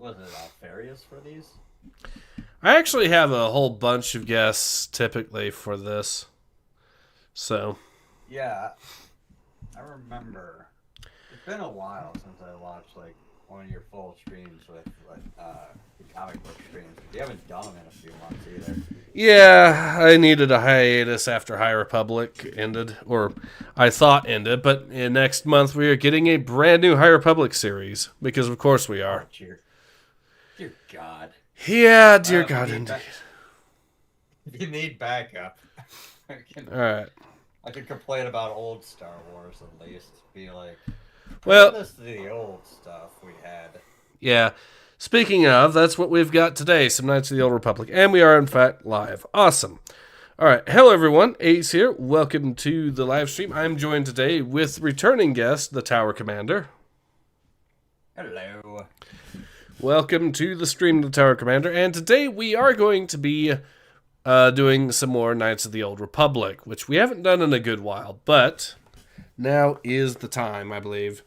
was it Alfarius for these? I actually have a whole bunch of guests typically for this. So. Yeah, I remember. It's been a while since I watched like one of your full streams with the comic book streams. You haven't done them in a few months either. Yeah, I needed a hiatus after High Republic ended, or I thought ended, but next month we are getting a brand new High Republic series, because of course we are. Oh, dear God. Yeah, dear God, indeed. If you need backup, Alright. I can complain about old Star Wars at least. Be like, well, this is the old stuff we had. Yeah. Speaking of, that's what we've got today, some Knights of the Old Republic, and we are in fact live. Awesome. All right, hello everyone, Ace here. Welcome to the live stream. I'm joined today with returning guest, the Thecommander. Hello. Welcome to the stream, the Thecommander, and today we are going to be doing some more Knights of the Old Republic, which we haven't done in a good while, but now is the time, I believe.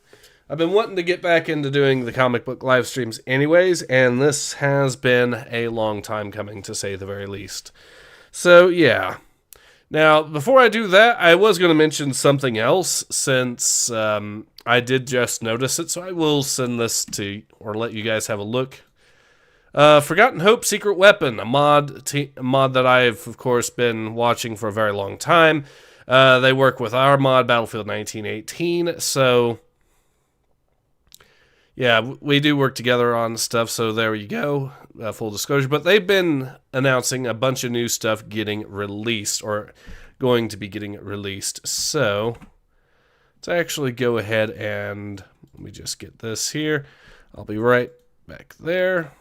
I've been wanting to get back into doing the comic book live streams anyways, and this has been a long time coming, to say the very least. So, yeah. Now, before I do that, I was going to mention something else, since I did just notice it, so I will send this to, or let you guys have a look. Forgotten Hope Secret Weapon, a mod that I've, of course, been watching for a very long time. They work with our mod, Battlefield 1918, so yeah, we do work together on stuff, so there you go, full disclosure. But they've been announcing a bunch of new stuff getting released, or going to be getting released. So let's actually go ahead and let me just get this here. I'll be right back there.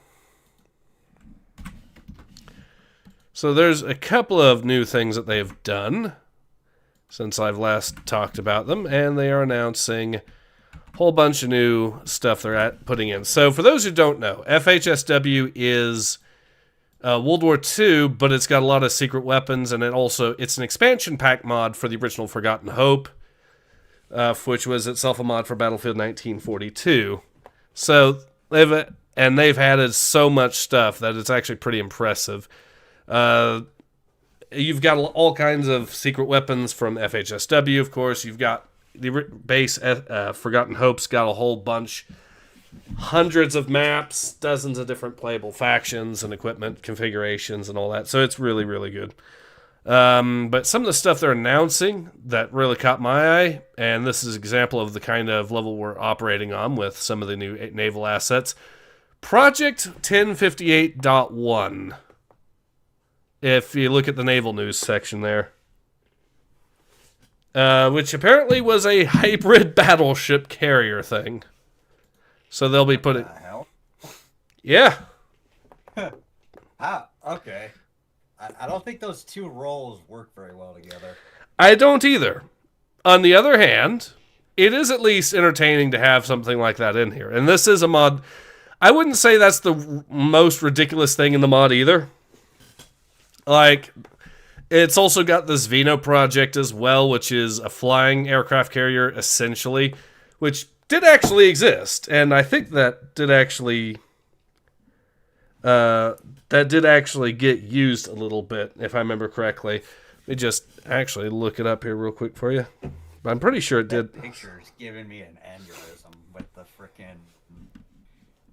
So there's a couple of new things that they've done since I've last talked about them, and they are announcing whole bunch of new stuff they're putting in. So for those who don't know, FHSW is World War II, but it's got a lot of secret weapons, and it's an expansion pack mod for the original Forgotten Hope, which was itself a mod for Battlefield 1942. So they've added so much stuff that it's actually pretty impressive. You've got all kinds of secret weapons from FHSW, of course. You've got the base Forgotten Hope's got a whole bunch, hundreds of maps, dozens of different playable factions and equipment configurations and all that. So it's really, really good. But some of the stuff they're announcing that really caught my eye, and this is an example of the kind of level we're operating on with some of the new naval assets. Project 1058.1. If you look at the naval news section there. Which apparently was a hybrid battleship carrier thing. So they'll be putting... What the hell? Yeah. Okay. I don't think those two roles work very well together. I don't either. On the other hand, it is at least entertaining to have something like that in here. And this is a mod... I wouldn't say that's the most ridiculous thing in the mod either. Like... It's also got this Vino project as well, which is a flying aircraft carrier, essentially, which did actually exist, and I think that did actually get used a little bit, if I remember correctly. Let me just actually look it up here real quick for you. But I'm pretty sure it did. That picture's giving me an aneurysm with the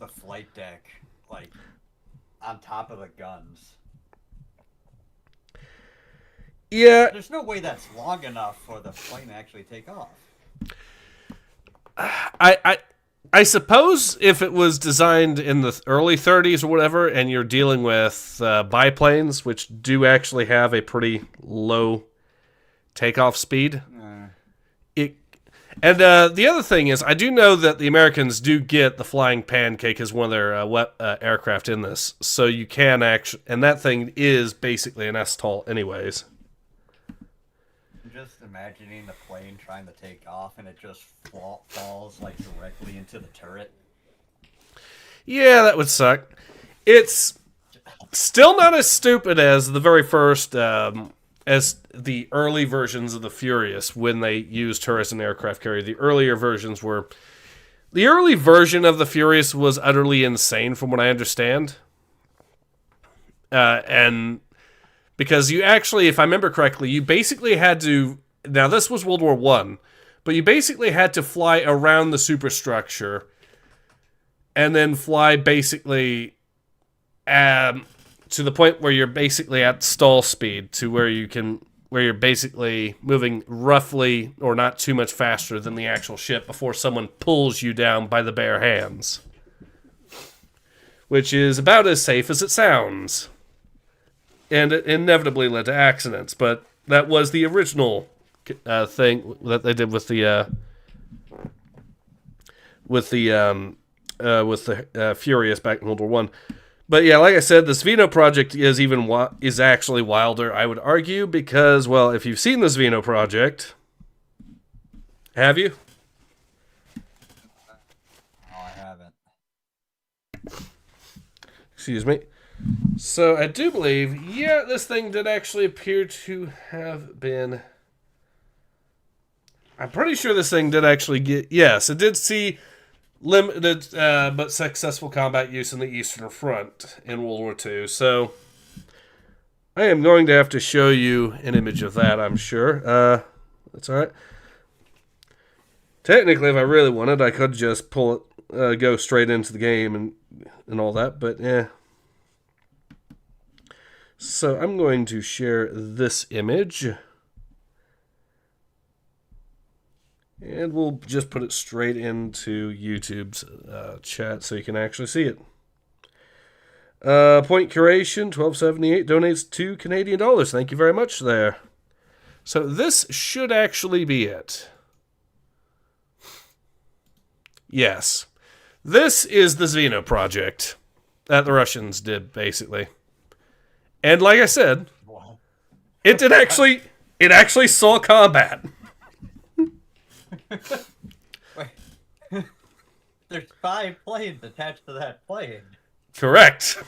flight deck, like, on top of the guns. Yeah. There's no way that's long enough for the plane to actually take off. I suppose if it was designed in the early 30s or whatever, and you're dealing with biplanes, which do actually have a pretty low takeoff speed. And the other thing is, I do know that the Americans do get the Flying Pancake as one of their aircraft in this. So you can actually... And that thing is basically an S-tall anyways. Just imagining the plane trying to take off and it just falls like directly into the turret. Yeah, that would suck. It's still not as stupid as the very first, as the early versions of the Furious when they used her as an aircraft carrier. The earlier versions the early version of the Furious was utterly insane from what I understand. And because you actually, if I remember correctly, you basically had to, now this was World War I, but you basically had to fly around the superstructure and then fly basically to the point where you're basically at stall speed, to where you're basically moving roughly or not too much faster than the actual ship before someone pulls you down by the bare hands. Which is about as safe as it sounds. And it inevitably led to accidents, but that was the original thing that they did with the Furious back in World War I. But yeah, like I said, this Vino project is actually wilder, I would argue, because, well, if you've seen this Vino project, have you? No, I haven't. Excuse me. So I do believe, yeah, this thing did actually appear to have been... I'm pretty sure this thing did actually get... Yes, it did see limited but successful combat use in the Eastern Front in World War II. So I am going to have to show you an image of that, I'm sure. That's all right. Technically, if I really wanted, I could just pull it, go straight into the game and all that, but yeah. So I'm going to share this image. And we'll just put it straight into YouTube's chat so you can actually see it. Point Curation, 1278, donates $2 Canadian. Thank you very much there. So this should actually be it. Yes. This is the Xeno project that the Russians did, basically. And like I said, it actually saw combat. Wait. There's 5 planes attached to that plane. Correct.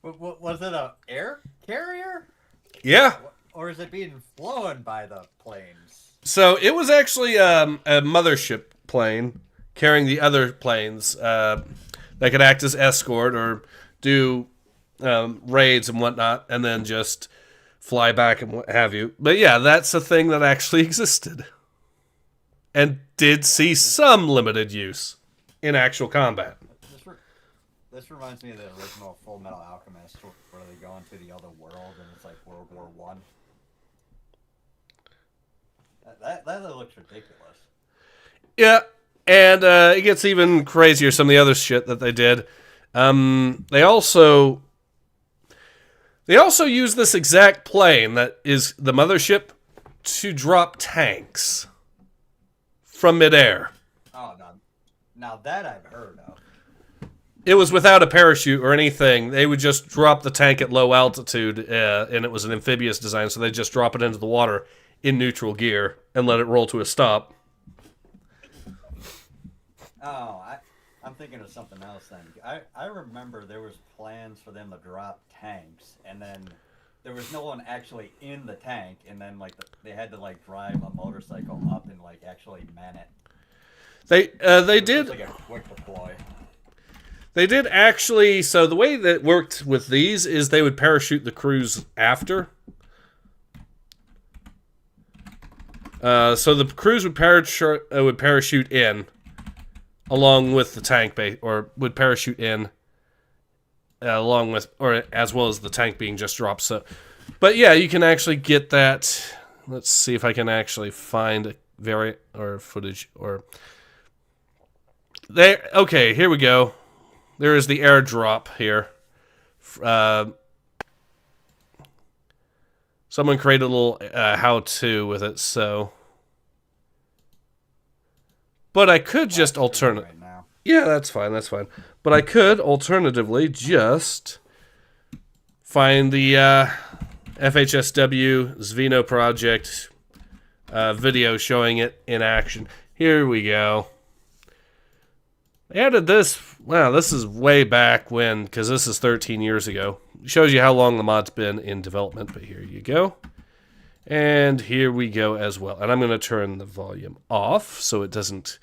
Was it a air carrier? Yeah. Or is it being flown by the planes? So it was actually a mothership plane carrying the other planes that could act as escort or do raids and whatnot, and then just fly back and what have you. But yeah, that's a thing that actually existed. And did see some limited use in actual combat. This reminds me of the original Full Metal Alchemist, where they go into the other world and it's like World War One. That looks ridiculous. Yeah, and it gets even crazier, some of the other shit that they did. They also use this exact plane that is the mothership to drop tanks from midair. Oh, now that I've heard of. It was without a parachute or anything. They would just drop the tank at low altitude, and it was an amphibious design, so they just drop it into the water in neutral gear and let it roll to a stop. Oh, I'm thinking of something else then. I remember there was plans for them to drop tanks, and then there was no one actually in the tank, and then like they had to like drive a motorcycle up and like actually man it. They did like a quick deploy. They did actually. So the way that worked with these is they would parachute the crews after. So the crews would parachute in, along with the tank base, or would parachute in, along with, or as well as the tank being just dropped. So, but yeah, you can actually get that. Let's see if I can actually find footage or there. Okay, here we go. There is the airdrop here. Someone created a little how-to with it, so. But I could just alternate. Right now. Yeah, that's fine. That's fine. But I could alternatively just find the FHSW Xeno project video showing it in action. Here we go. They added this. Wow, this is way back when, because this is 13 years ago. It shows you how long the mod's been in development, but here you go. And here we go as well. And I'm going to turn the volume off so it doesn't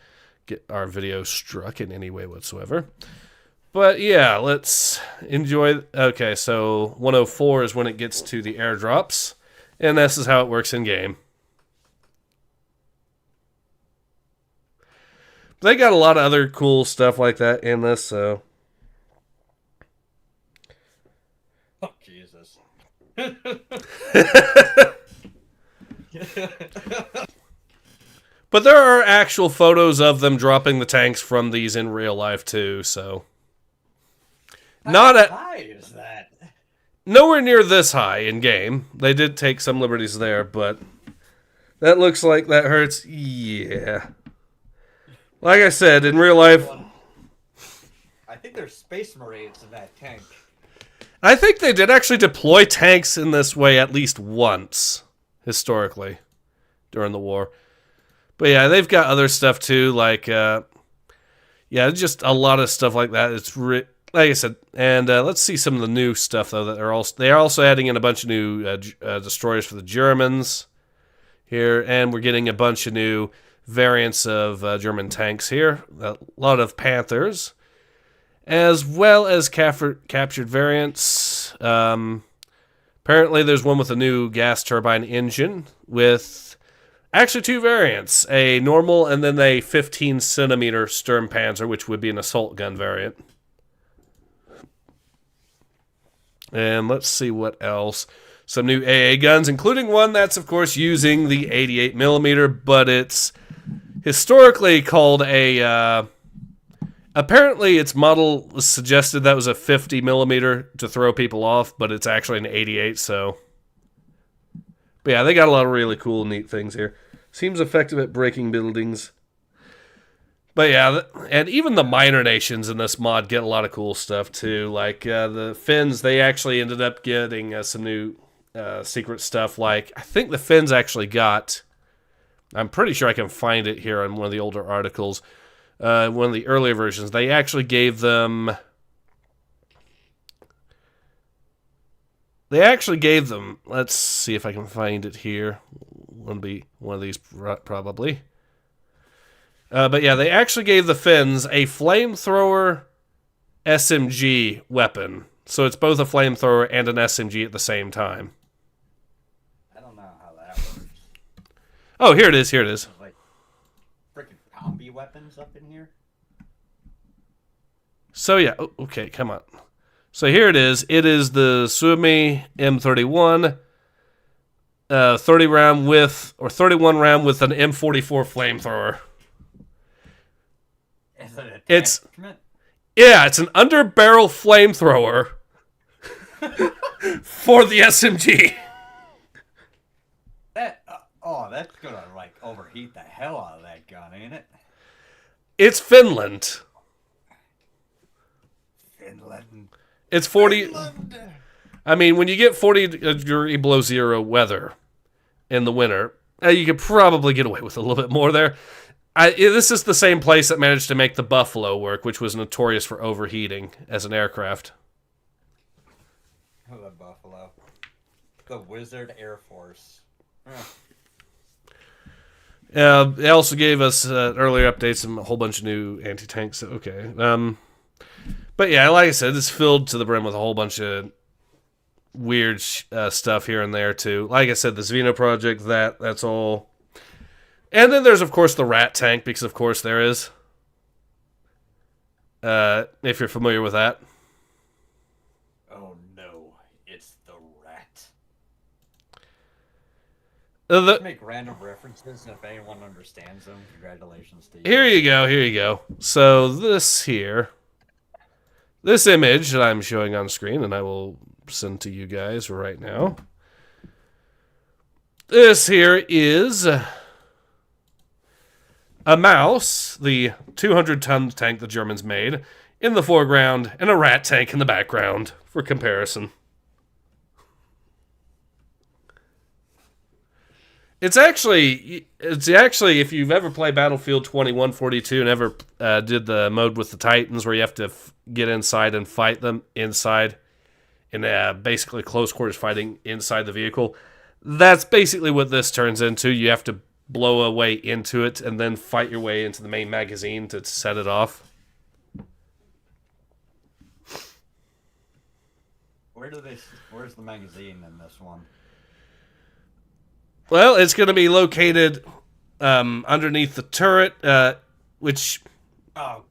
get our video struck in any way whatsoever. But yeah, let's enjoy. Okay, so 104 is when it gets to the airdrops. And this is how it works in game. They got a lot of other cool stuff like that in this, so. Oh, Jesus. But there are actual photos of them dropping the tanks from these in real life too, so. How high is that? Nowhere near this high in game. They did take some liberties there, but that looks like that hurts. Yeah. Like I said, in real life, I think there's space marines in that tank. I think they did actually deploy tanks in this way at least once, historically, during the war. But yeah, they've got other stuff too, like, yeah, just a lot of stuff like that. It's like I said, and let's see some of the new stuff though that they are also adding in a bunch of new destroyers for the Germans here, and we're getting a bunch of new variants of German tanks here, a lot of Panthers, as well as captured variants. Apparently there's one with a new gas turbine engine with actually two variants, a normal and then a 15-centimeter Sturmpanzer, which would be an assault gun variant. And let's see what else. Some new AA guns, including one that's, of course, using the 88mm, but it's historically called a, apparently its model was suggested that was a 50mm to throw people off, but it's actually an 88, so. But yeah, they got a lot of really cool, neat things here. Seems effective at breaking buildings. But yeah, and even the minor nations in this mod get a lot of cool stuff too. Like the Finns, they actually ended up getting some new secret stuff. Like, I think the Finns actually got, I'm pretty sure I can find it here on one of the older articles, one of the earlier versions. They actually gave them, let's see if I can find it here. It'll be one of these probably. But yeah, they actually gave the Finns a flamethrower SMG weapon. So it's both a flamethrower and an SMG at the same time. I don't know how that works. Oh, here it is, here it is. There's like freaking combi weapons up in here. So yeah, okay, come on. So here it is. It is the Suomi M31, 31 round with an M44 flamethrower. Is it a It's attachment? Yeah, it's an underbarrel flamethrower for the SMG. That's gonna like overheat the hell out of that gun, ain't it? It's Finland. Finland. It's 40. Finland. I mean, when you get 40 below zero weather in the winter, you could probably get away with a little bit more there. This is the same place that managed to make the Buffalo work, which was notorious for overheating as an aircraft. Oh, the Buffalo. The Wizard Air Force. They also gave us earlier updates and a whole bunch of new anti-tanks. Okay. But yeah, like I said, it's filled to the brim with a whole bunch of weird stuff here and there, too. Like I said, the Zveno project, that's all. And then there's, of course, the rat tank, because, of course, there is. If you're familiar with that. Oh, no. It's the rat. Make random references, and if anyone understands them, congratulations to you. Here you go. So this image that I'm showing on screen, and I will send to you guys right now. This here is a mouse, the 200-ton tank the Germans made, in the foreground, and a rat tank in the background, for comparison. It's actually, if you've ever played Battlefield 2142 and ever did the mode with the Titans where you have to get inside and fight them inside, in basically close quarters fighting inside the vehicle, That's basically what this turns into. You have to blow a way into it and then fight your way into the main magazine to set it off. Where's the magazine in this one? Well, it's going to be located underneath the turret, which... Oh,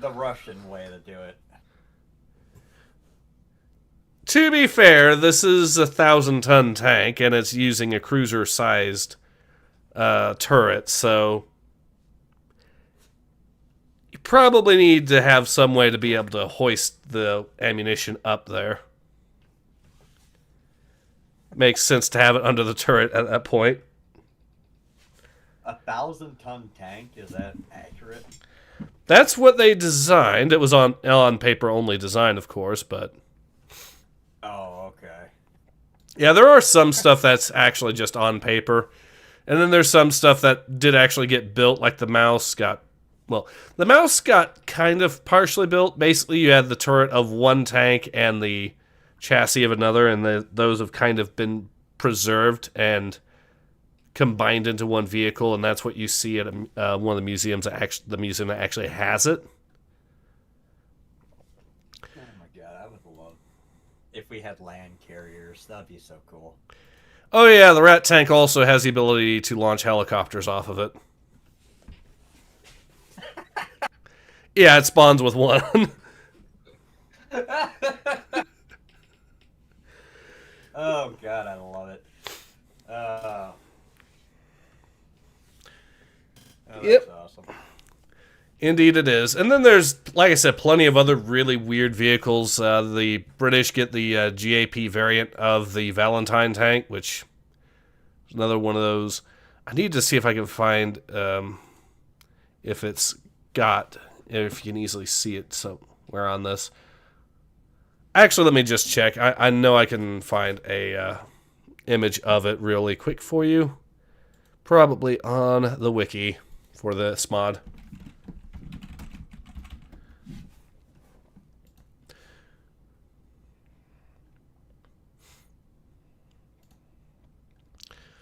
the Russian way to do it. To be fair, this is a 1,000-ton tank, and it's using a cruiser-sized turret, so you probably need to have some way to be able to hoist the ammunition up there. Makes sense to have it under the turret at that point. 1,000-ton tank, is that accurate? That's what they designed. It was on paper only design, of course, but... Oh, okay. Yeah, there are some stuff that's actually just on paper. And then there's some stuff that did actually get built, like the mouse got... Well, the mouse got kind of partially built. Basically, you had the turret of one tank and the chassis of another, and those have kind of been preserved and combined into one vehicle, and that's what you see at one of the museums, the museum that actually has it. Oh my god, I would love if we had land carriers. That'd be so cool. Oh yeah, the rat tank also has the ability to launch helicopters off of it. Yeah, it spawns with one. Oh god, I love it. Yep. That's awesome. Indeed it is. And then there's, like I said, plenty of other really weird vehicles. The British get the GAP variant of the Valentine tank, which is another one of those. I need to see if I can find if you can easily see it somewhere on this. Actually, let me just check. I know I can find a image of it really quick for you. Probably on the wiki for this mod.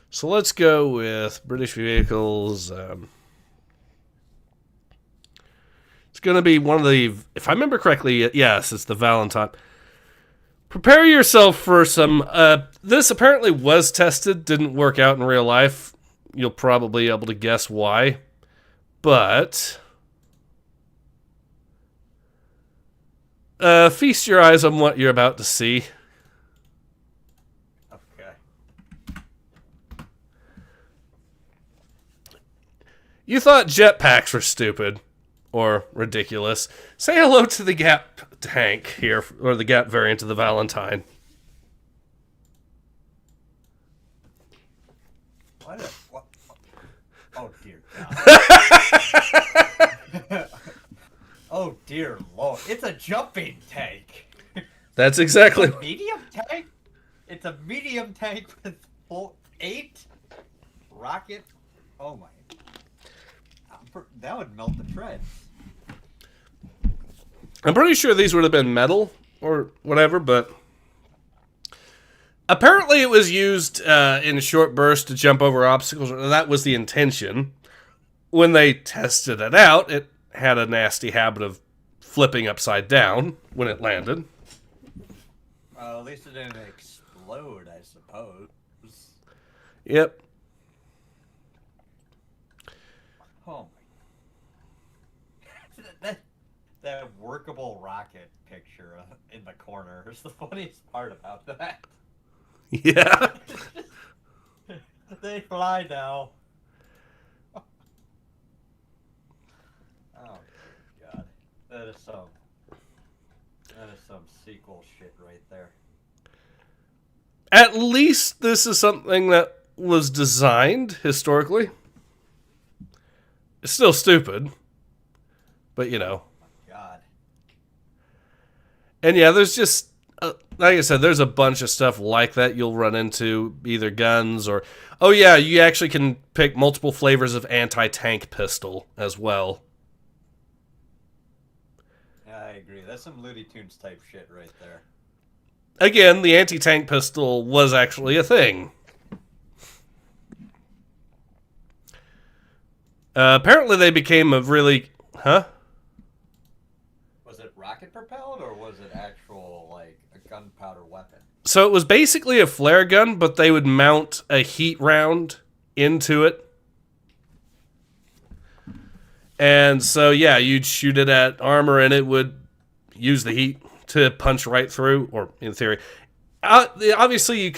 So let's go with British vehicles. It's going to be one of the, if I remember correctly, yes, it's the Valentine. Prepare yourself for some, this apparently was tested, didn't work out in real life. You'll probably be able to guess why. But feast your eyes on what you're about to see. You thought jetpacks were stupid or ridiculous. Say hello to the Gap tank here, or the Gap variant of the Valentine. What? Oh, dear God. Oh, dear Lord. It's a jumping tank. That's exactly... A medium tank? It's a medium tank with 8 rocket. Oh, my... That would melt the treads. I'm pretty sure these would have been metal or whatever, but apparently it was used in short bursts to jump over obstacles. That was the intention. When they tested it out, it had a nasty habit of flipping upside down when it landed. Well, at least it didn't explode, I suppose. Yep. Oh my. That workable rocket picture in the corner is the funniest part about that. Yeah. They fly now. Oh God. That is some sequel shit right there. At least this is something that was designed historically. It's still stupid, but you know. Oh my God. And yeah, there's just, like I said, there's a bunch of stuff like that you'll run into, either guns or, oh yeah, you actually can pick multiple flavors of anti-tank pistol as well. Yeah, I agree. That's some Looney Tunes type shit right there. Again, the anti-tank pistol was actually a thing. Apparently they became a really... Huh? Was it rocket propelled or was it actual, like, a gunpowder weapon? So it was basically a flare gun, but they would mount a heat round into it. And so, yeah, you'd shoot it at armor and it would use the heat to punch right through, or in theory. Obviously,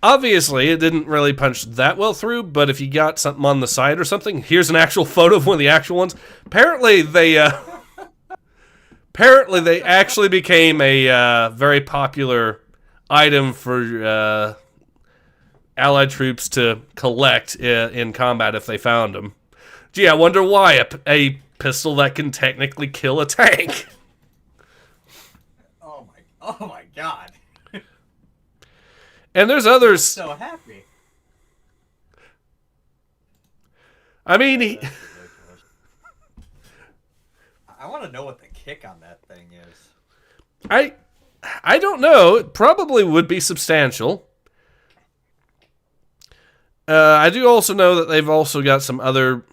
obviously, it didn't really punch that well through, but if you got something on the side or something, here's an actual photo of one of the actual ones. Apparently, they actually became a very popular item for Allied troops to collect in combat if they found them. Gee, I wonder why a pistol that can technically kill a tank. Oh my god. And there's others. So happy. I mean, I want to know what the kick on that thing is. I don't know. It probably would be substantial. I do also know that they've also got some other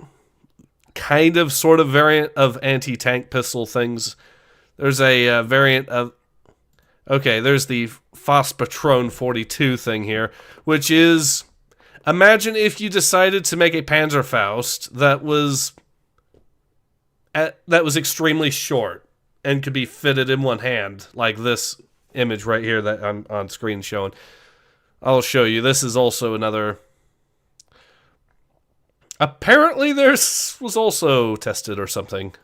kind of sort of variant of anti-tank pistol things. There's a variant of... Okay, there's the Phosphotron 42 thing here, which is... Imagine if you decided to make a Panzerfaust that was extremely short and could be fitted in one hand, like this image right here that I'm on screen showing. I'll show you. This is also another... Apparently this was also tested or something.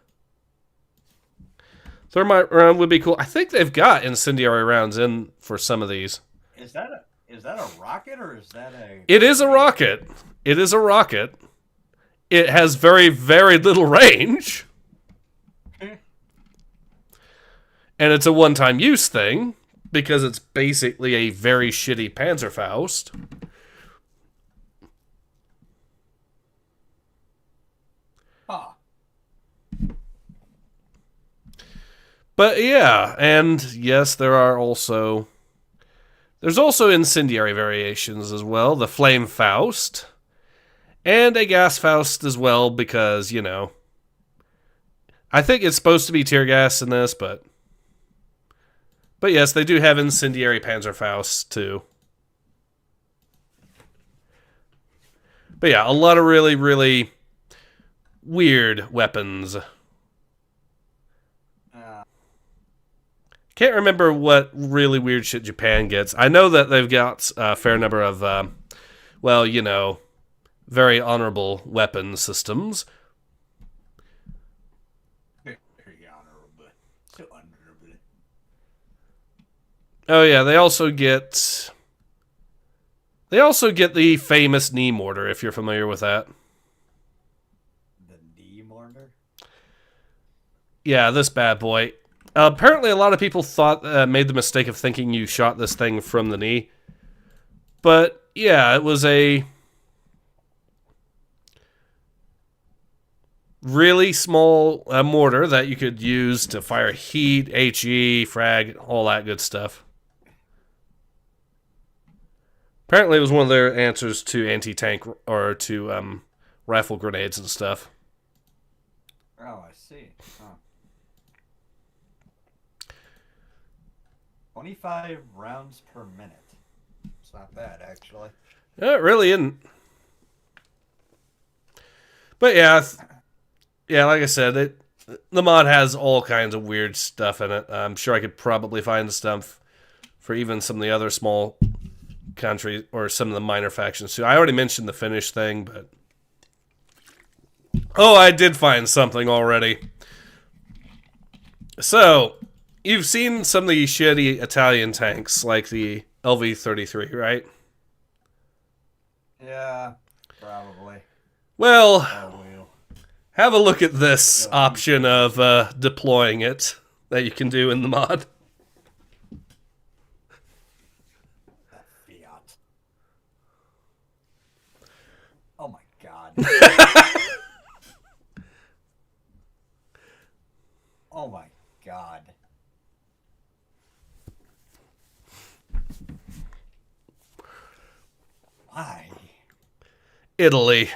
Thermite round would be cool. I think they've got incendiary rounds in for some of these. Is that a rocket or is that a... It is a rocket. It is a rocket. It has very, very little range. And it's a one-time use thing because it's basically a very shitty Panzerfaust. Huh. But yeah, and yes, there's also incendiary variations as well. The Flame Faust. And a Gas Faust as well, because, you know, I think it's supposed to be tear gas in this, but yes, they do have incendiary Panzerfausts too. But yeah, a lot of really, really weird weapons. Can't remember what really weird shit Japan gets. I know that they've got a fair number of, well, you know, very honorable weapon systems. Very honorable. So honorable. Oh yeah, they also get the famous knee mortar, if you're familiar with that. The knee mortar? Yeah, this bad boy. Apparently, a lot of people made the mistake of thinking you shot this thing from the knee. But, yeah, it was a really small mortar that you could use to fire heat, HE, frag, all that good stuff. Apparently, it was one of their answers to anti-tank or to rifle grenades and stuff. Oh, I see. Huh. 25 rounds per minute. It's not bad, actually. Yeah, it really isn't. But yeah, like I said, the mod has all kinds of weird stuff in it. I'm sure I could probably find stuff for even some of the other small countries or some of the minor factions too. I already mentioned the Finnish thing, but... Oh, I did find something already. So... You've seen some of the shitty Italian tanks, like the LV-33, right? Yeah, probably. Well, have a look at this option of deploying it that you can do in the mod. Fiat. Oh my god. Oh my god. Why? Italy.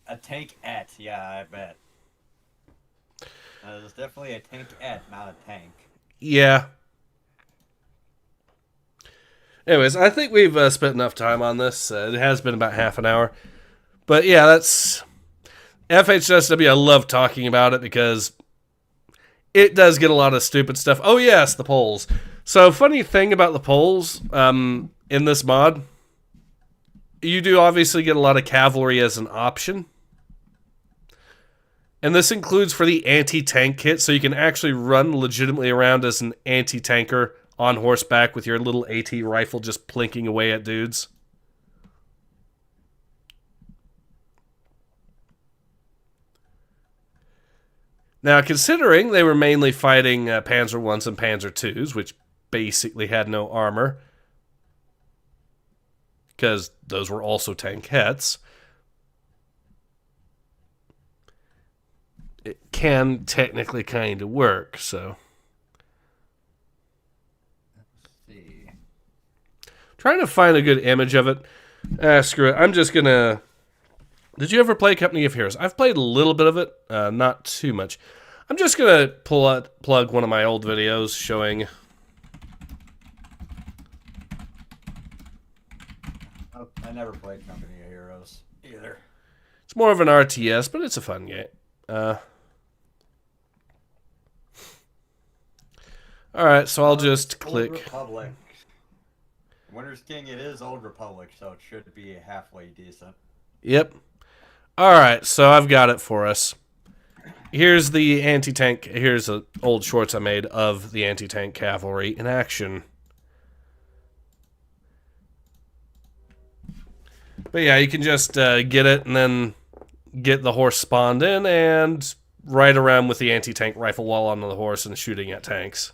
A tank-et, yeah, I bet. It's definitely a tank-et, not a tank. Yeah. Anyways, I think we've spent enough time on this. It has been about half an hour. But yeah, that's FHSW. I love talking about it because it does get a lot of stupid stuff. Oh yes, the polls. So funny thing about the polls in this mod, you do obviously get a lot of cavalry as an option. And this includes for the anti-tank kit, so you can actually run legitimately around as an anti-tanker on horseback with your little AT rifle just plinking away at dudes. Now, considering they were mainly fighting Panzer 1s and Panzer 2s, which basically had no armor, because those were also tankettes, it can technically kind of work, so. Let's see. Trying to find a good image of it. Screw it. I'm just going to... Did you ever play Company of Heroes? I've played a little bit of it, not too much. I'm just going to plug one of my old videos showing... Oh, I never played Company of Heroes either. It's more of an RTS, but it's a fun game. Alright, so I'll just click. Old Republic. Winter's King, it is Old Republic, so it should be halfway decent. Yep. Alright, so I've got it for us. Here's the anti-tank. Here's the old shorts I made of the anti-tank cavalry in action. But yeah, you can just get it and then get the horse spawned in and ride around with the anti-tank rifle while on the horse and shooting at tanks.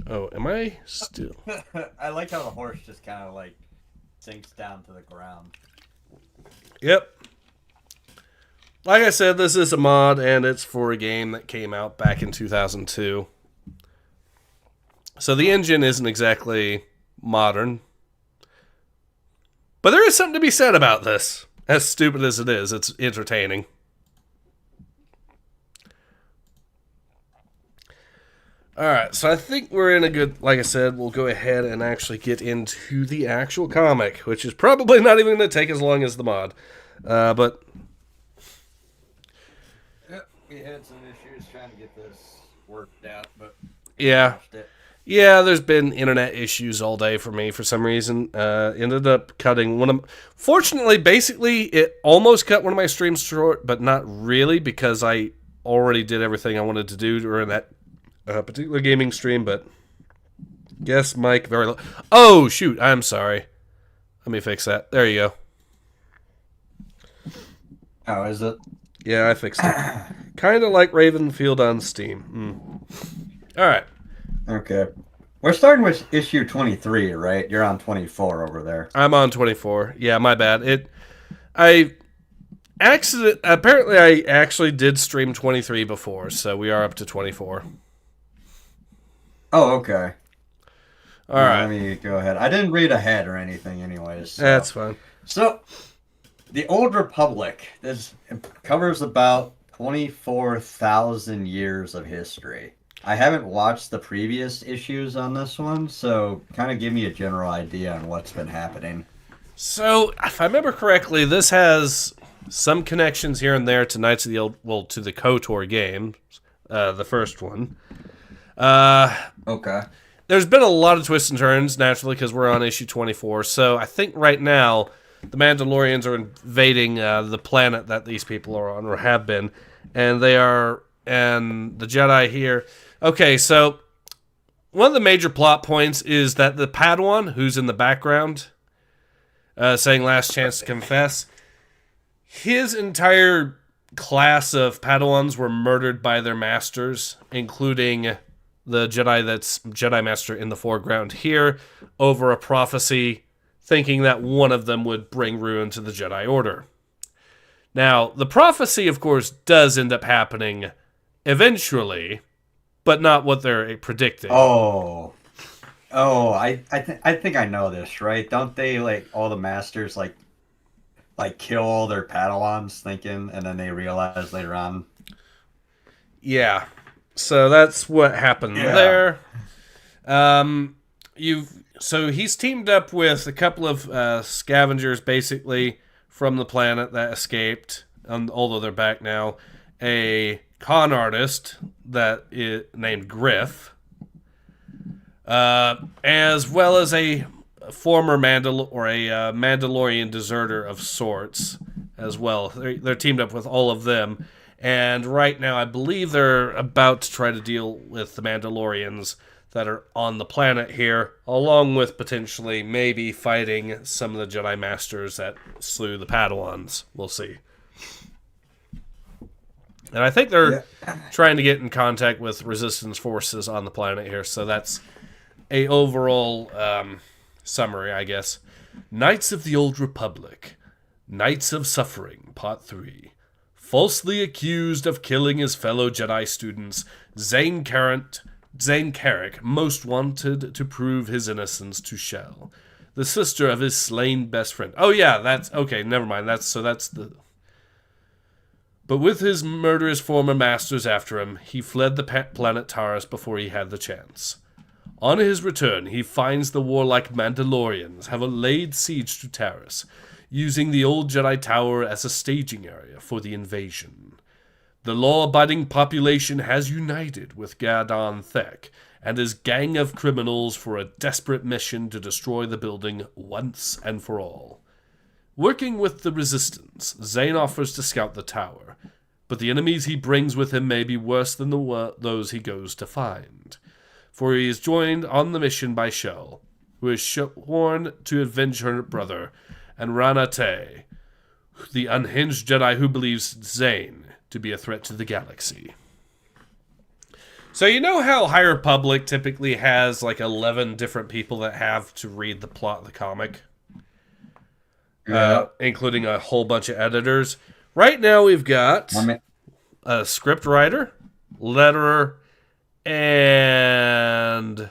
Oh, am I still? I like how the horse just kind of like sinks down to the ground. Yep. Like I said, this is a mod, and it's for a game that came out back in 2002. So the engine isn't exactly modern. But there is something to be said about this. As stupid as it is, it's entertaining. Alright, so I think we're in a good... Like I said, we'll go ahead and actually get into the actual comic, which is probably not even going to take as long as the mod. But... Yep, we had some issues trying to get this worked out, but... Yeah. Yeah, there's been internet issues all day for me for some reason. Ended up cutting one of... Fortunately, basically, it almost cut one of my streams short, but not really, because I already did everything I wanted to do during that particular gaming stream, but... Yes, Mike, very low. Oh, shoot, I'm sorry. Let me fix that. There you go. Oh, is it? Yeah, I fixed it. Kind of like Ravenfield on Steam. Alright. Okay. We're starting with issue 23, right? You're on 24 over there. I'm on 24. Yeah, my bad. Apparently I actually did stream 23 before, so we are up to 24. Oh, okay. All right. Let me go ahead. I didn't read ahead or anything anyways. So. That's fine. So, the Old Republic. This covers about 24,000 years of history. I haven't watched the previous issues on this one, so kind of give me a general idea on what's been happening. So, if I remember correctly, this has some connections here and there to Knights of the Old... Well, to the KOTOR games, the first one. Okay. There's been a lot of twists and turns, naturally, because we're on issue 24. So, I think right now, the Mandalorians are invading the planet that these people are on, or have been. And they are... And the Jedi here... Okay, so one of the major plot points is that the Padawan, who's in the background, saying last chance to confess, his entire class of Padawans were murdered by their masters, including the Jedi that's Jedi Master in the foreground here, over a prophecy thinking that one of them would bring ruin to the Jedi Order. Now, the prophecy, of course, does end up happening eventually, but not what they're predicting. I think I know this, right? Don't they, like, all the masters, like kill all their Padawans thinking, and then they realize later on? Yeah. So that's what happened there. So he's teamed up with a couple of scavengers, basically, from the planet that escaped, although they're back now. A con artist that is named Griff, as well as a former Mandalorian deserter of sorts as well. They're teamed up with all of them, and right now I believe they're about to try to deal with the Mandalorians that are on the planet here, along with potentially maybe fighting some of the Jedi Masters that slew the Padawans. We'll see. And I think they're trying to get in contact with resistance forces on the planet here, so that's a overall summary, I guess. Knights of the Old Republic. Knights of Suffering, Part 3. Falsely accused of killing his fellow Jedi students, Zane Carrick, most wanted to prove his innocence to Shell, the sister of his slain best friend. Oh yeah, that's... Okay, never mind. That's the... But with his murderous former masters after him, he fled the planet Taris before he had the chance. On his return, he finds the warlike Mandalorians have laid siege to Taris, using the old Jedi Tower as a staging area for the invasion. The law-abiding population has united with Gadon Thek and his gang of criminals for a desperate mission to destroy the building once and for all. Working with the Resistance, Zane offers to scout the tower, but the enemies he brings with him may be worse than those he goes to find. For he is joined on the mission by Shell, who is sworn to avenge her brother, and Rana Te, the unhinged Jedi who believes Zane to be a threat to the galaxy. So you know how High Republic typically has like 11 different people that have to read the plot of the comic? Including a whole bunch of editors. Right now we've got a script writer, letterer, and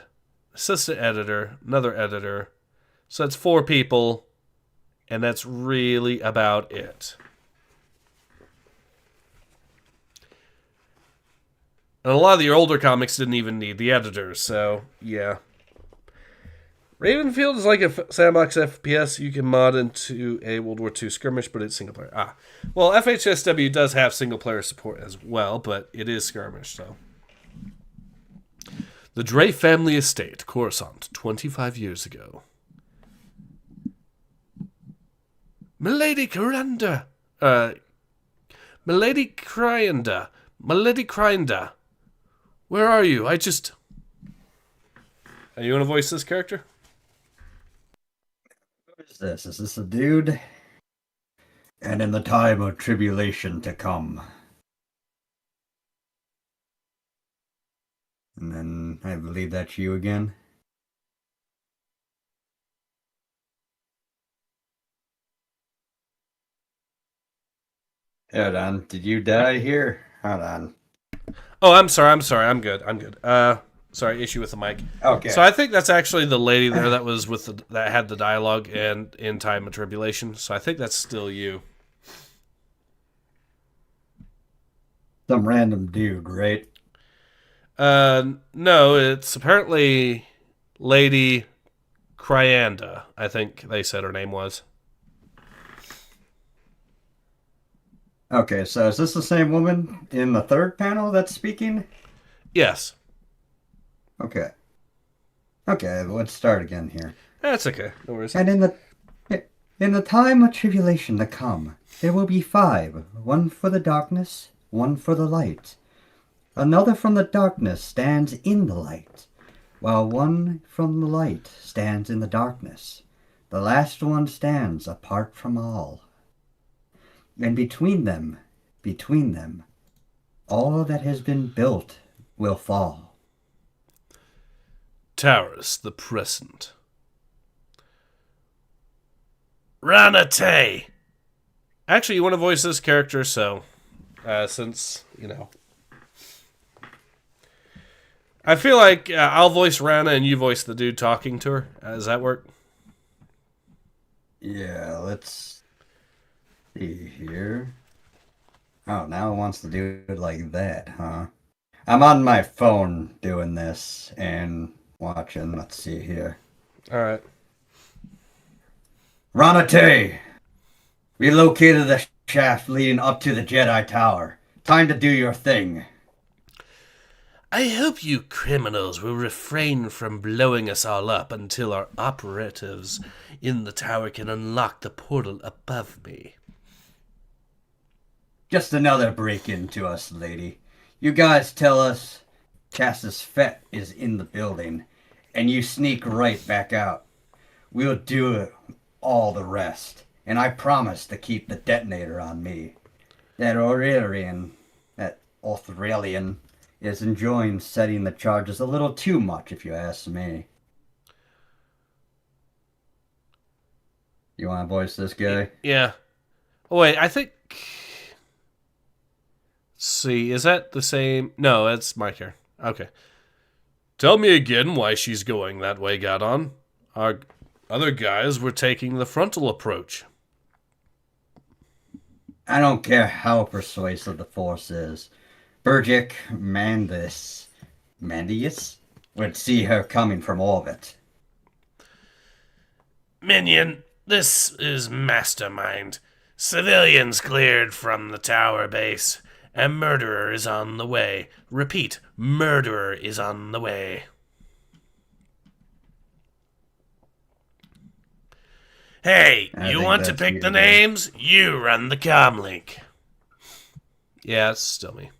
assistant editor, another editor. So that's 4 people, and that's really about it. And a lot of the older comics didn't even need the editors, so yeah. Ravenfield is like a sandbox FPS you can mod into a World War II skirmish, but it's single player. Well, FHSW does have single player support as well, but it is skirmish, so. The Dre family estate, Coruscant, 25 years ago. Milady Cryanda. Milady Cryanda. Where are you? Are you going to voice this character? What is this? Is this a dude? And in the time of tribulation to come. And then I believe that's you again. Hold on. Did you die here? Hold on. Oh, I'm sorry. I'm good. Sorry, issue with the mic. Okay. So I think that's actually the lady there that was that had the dialogue and in time of tribulation. So I think that's still you. Some random dude, right? No, it's apparently Lady Cryanda. I think they said her name was. Okay, so is this the same woman in the third panel that's speaking? Yes. Okay. Okay, let's start again here. That's okay. No worries. And in the time of tribulation to come, there will be 5, one for the darkness, one for the light. Another from the darkness stands in the light, while one from the light stands in the darkness. The last one stands apart from all. And between them, all that has been built will fall. Taurus, the present. Ranate! Actually, you want to voice this character, so since I feel like I'll voice Rana and you voice the dude talking to her. Does that work? Yeah, let's see here. Oh, now it wants to do it like that, huh? I'm on my phone doing this and watching. Let's see here. All right. Ranate! We located the shaft leading up to the Jedi Tower. Time to do your thing. I hope you criminals will refrain from blowing us all up until our operatives in the tower can unlock the portal above me. Just another break-in to us, lady. You guys tell us Cassius Fett is in the building, and you sneak right back out. We'll do all the rest, and I promise to keep the detonator on me. That Australian, is enjoying setting the charges a little too much, if you ask me. You want to voice this guy? Yeah. Oh, wait, I think... Let's see, is that the same? No, that's my turn. Okay. Tell me again why she's going that way, Gadon. Our other guys were taking the frontal approach. I don't care how persuasive the Force is. Burgic Mandius would see her coming from orbit. Minion, this is Mastermind. Civilians cleared from the tower base. A murderer is on the way. Repeat, murderer is on the way. Hey, you want to pick the names? You run the comlink. Yeah, it's still me.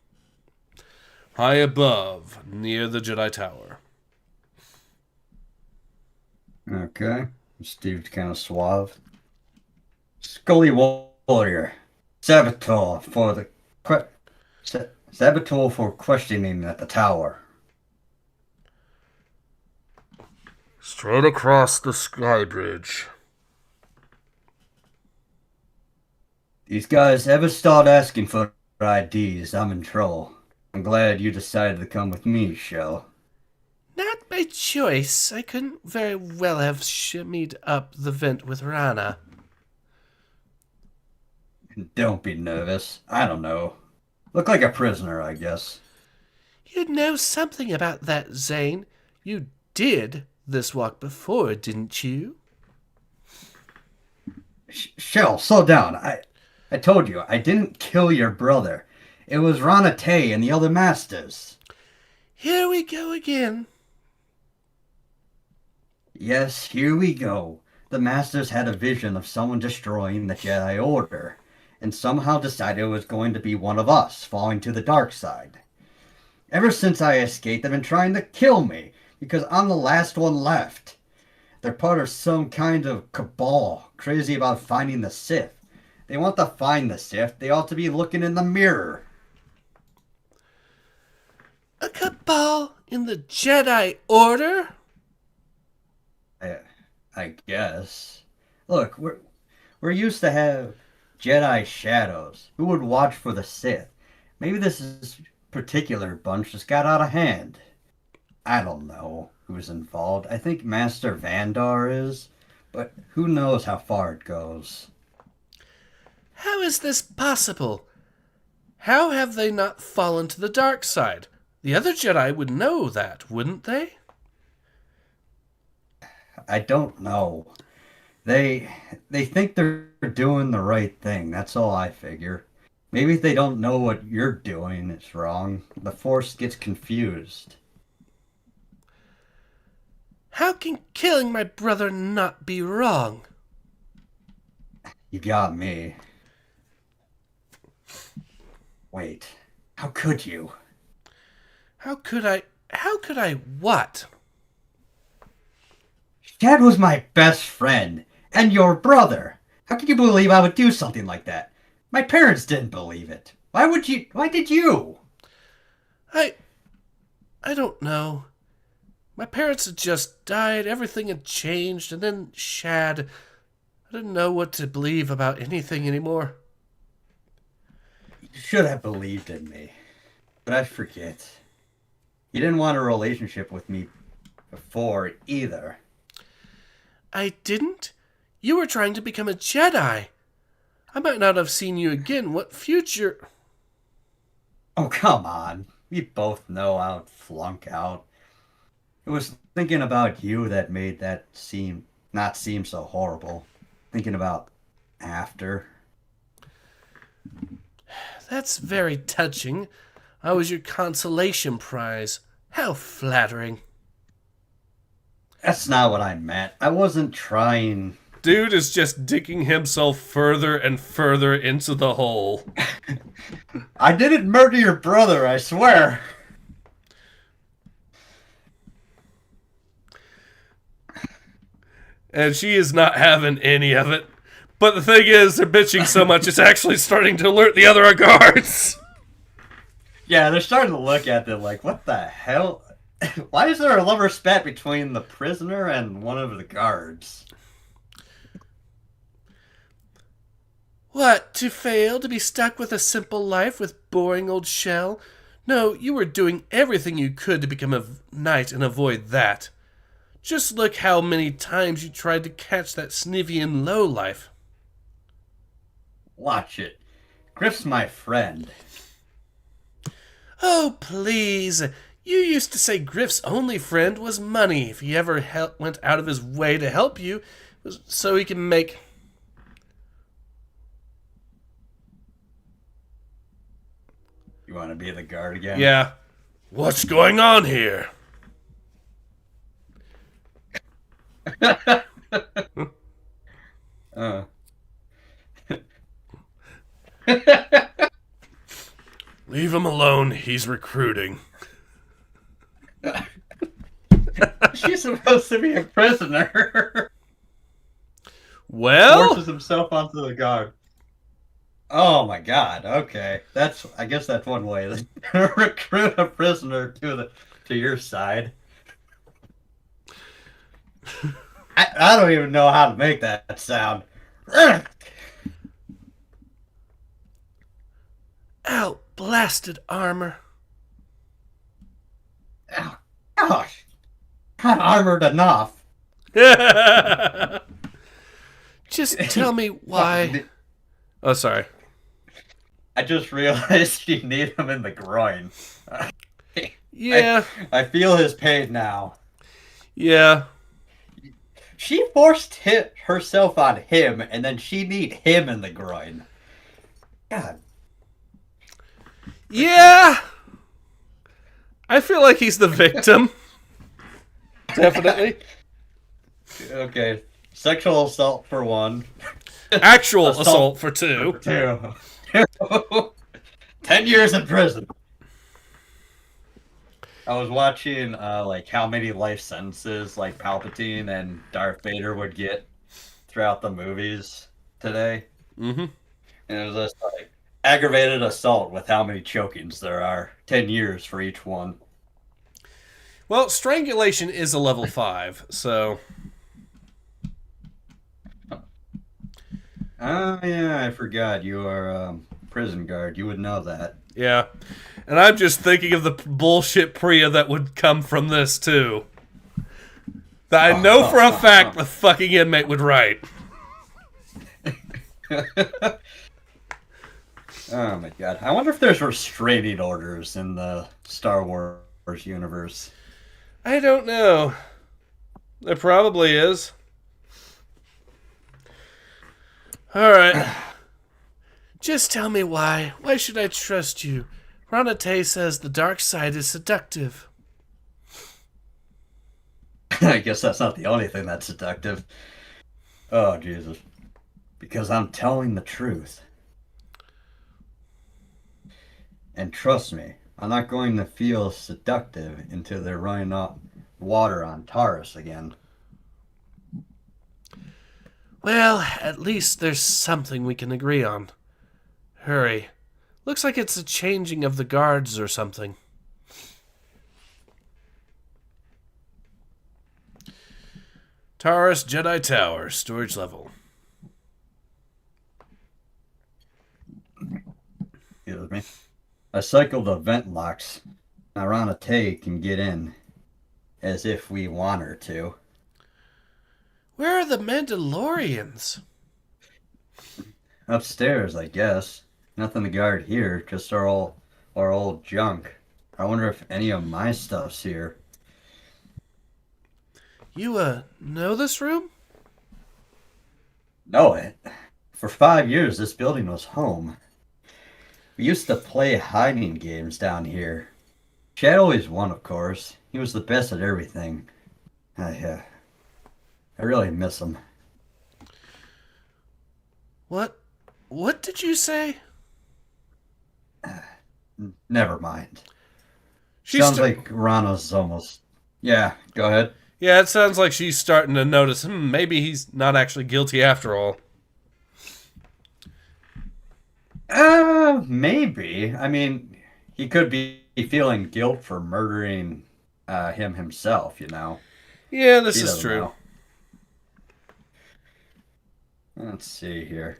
High above, near the Jedi Tower. Okay. Steve's kind of suave. Scully Warrior. Saboteur for questioning at the tower. Straight across the sky bridge. These guys ever start asking for IDs, I'm in trouble. I'm glad you decided to come with me, Shell. Not by choice. I couldn't very well have shimmied up the vent with Rana. Don't be nervous. I don't know. Look like a prisoner, I guess. You know something about that, Zane. You did this walk before, didn't you? Shell, slow down. I told you, I didn't kill your brother. It was Ranate and the other masters. Here we go again. Yes, here we go. The masters had a vision of someone destroying the Jedi Order, and somehow decided it was going to be one of us falling to the dark side. Ever since I escaped, they've been trying to kill me, because I'm the last one left. They're part of some kind of cabal, crazy about finding the Sith. They want to find the Sith, they ought to be looking in the mirror. A cabal in the Jedi Order? I guess. Look, we're used to have Jedi shadows who would watch for the Sith. Maybe this particular bunch just got out of hand. I don't know who's involved. I think Master Vandar is, but who knows how far it goes. How is this possible? How have they not fallen to the dark side? The other Jedi would know that, wouldn't they? I don't know. They think they're doing the right thing. That's all I figure. Maybe if they don't know what you're doing, it's wrong. The Force gets confused. How can killing my brother not be wrong? You got me. Wait, how could you? How could I what? Dad was my best friend, and your brother. How could you believe I would do something like that? My parents didn't believe it. Why did you? I don't know. My parents had just died, everything had changed, and then Shad. I didn't know what to believe about anything anymore. You should have believed in me. But I forget. You didn't want a relationship with me before either. I didn't? You were trying to become a Jedi. I might not have seen you again. What future... Oh, come on. We both know I'd flunk out. It was thinking about you that made that not seem so horrible. Thinking about after. That's very touching. I was your consolation prize. How flattering. That's not what I meant. I wasn't trying... Dude is just digging himself further and further into the hole. I didn't murder your brother, I swear. And she is not having any of it. But the thing is, they're bitching so much, it's actually starting to alert the other guards. Yeah, they're starting to look at them like, what the hell? Why is there a lover spat between the prisoner and one of the guards? What, to fail, to be stuck with a simple life with boring old shell? No, you were doing everything you could to become a knight and avoid that. Just look how many times you tried to catch that Snivian lowlife. Watch it. Griff's my friend. Oh, please. You used to say Griff's only friend was money. If he ever went out of his way to help you, it was so he can make... You want to be the guard again? Yeah. What's going on here? Leave him alone. He's recruiting. She's supposed to be a prisoner. Well, Forces himself onto the guard. Oh my god, okay. I guess that's one way to recruit a prisoner to your side. I don't even know how to make that sound. Ow, blasted armor. Ow, gosh. I'm armored enough. Just tell me why. Oh, sorry. I just realized you need him in the groin. Yeah. I feel his pain now. Yeah. She forced herself on him, and then she need him in the groin. God. Yeah. I feel like he's the victim. Definitely. Okay. Sexual assault for one. Actual assault for two. 10 years in prison. I was watching like how many life sentences like Palpatine and Darth Vader would get throughout the movies today. Mm-hmm. And it was just like aggravated assault with how many chokings there are. 10 years for each one. Well, strangulation is a level 5, so... Oh, yeah, I forgot. You are a prison guard. You would know that. Yeah. And I'm just thinking of the bullshit Priya that would come from this, too. That I know for a fact the fucking inmate would write. Oh, my God. I wonder if there's restraining orders in the Star Wars universe. I don't know. There probably is. Alright. Just tell me why. Why should I trust you? Ranate says the dark side is seductive. I guess that's not the only thing that's seductive. Oh, Jesus. Because I'm telling the truth. And trust me, I'm not going to feel seductive until they're running up water on Taurus again. Well, at least there's something we can agree on. Hurry. Looks like it's a changing of the guards or something. Taurus Jedi Tower, storage level. Excuse me. I cycled the vent locks. Irana can get in, as if we want her to. Where are the Mandalorians? Upstairs, I guess. Nothing to guard here, just our old junk. I wonder if any of my stuff's here. You, know this room? Know it. For 5 years, this building was home. We used to play hiding games down here. Chad always won, of course. He was the best at everything. I really miss him. What did you say? Never mind. Sounds like Rana's almost... Yeah, go ahead. Yeah, it sounds like she's starting to notice, maybe he's not actually guilty after all. Maybe. I mean, he could be feeling guilt for murdering him himself, you know. Yeah, this is true. Know. Let's see here.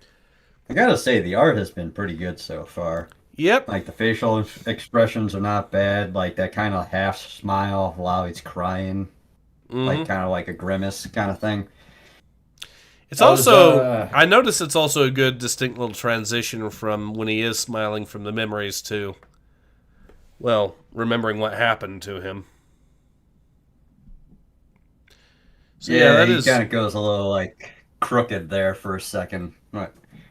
I gotta say, the art has been pretty good so far. Yep. Like, the facial expressions are not bad. Like, that kind of half smile while he's crying. Like, kind of like a grimace kind of thing. It's also... I notice it's also a good, distinct little transition from when he is smiling from the memories to... Well, remembering what happened to him. So, yeah, that he kind of goes a little, like, crooked there for a second.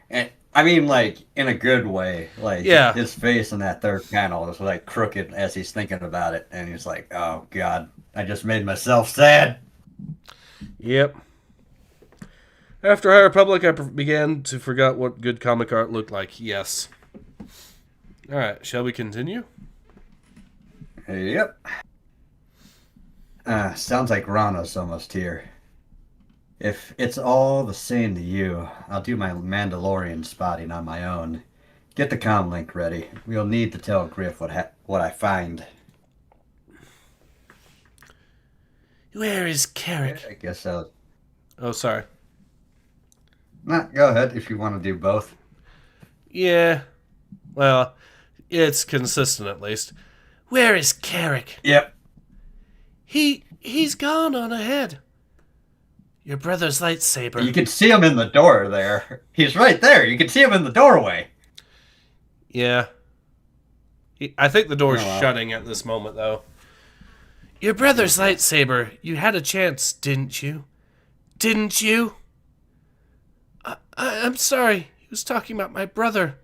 And, I mean, like, in a good way. Like, his face in that third panel is, like, crooked as he's thinking about it. And he's like, oh, God, I just made myself sad. Yep. After High Republic, I began to forget what good comic art looked like. Yes. Alright, shall we continue? Yep. Sounds like Rana's almost here. If it's all the same to you, I'll do my Mandalorian spotting on my own. Get the comm link ready. We'll need to tell Griff what I find. Where is Carrick? I guess I'll... Oh, sorry. Nah, go ahead if you want to do both. Yeah. Well, it's consistent at least. Where is Carrick? Yep. He's gone on ahead. Your brother's lightsaber. You can see him in the door there. He's right there. You can see him in the doorway. Yeah. I think the door's shutting at this moment, though. Your brother's lightsaber. You had a chance, didn't you? Didn't you? I'm sorry. He was talking about my brother.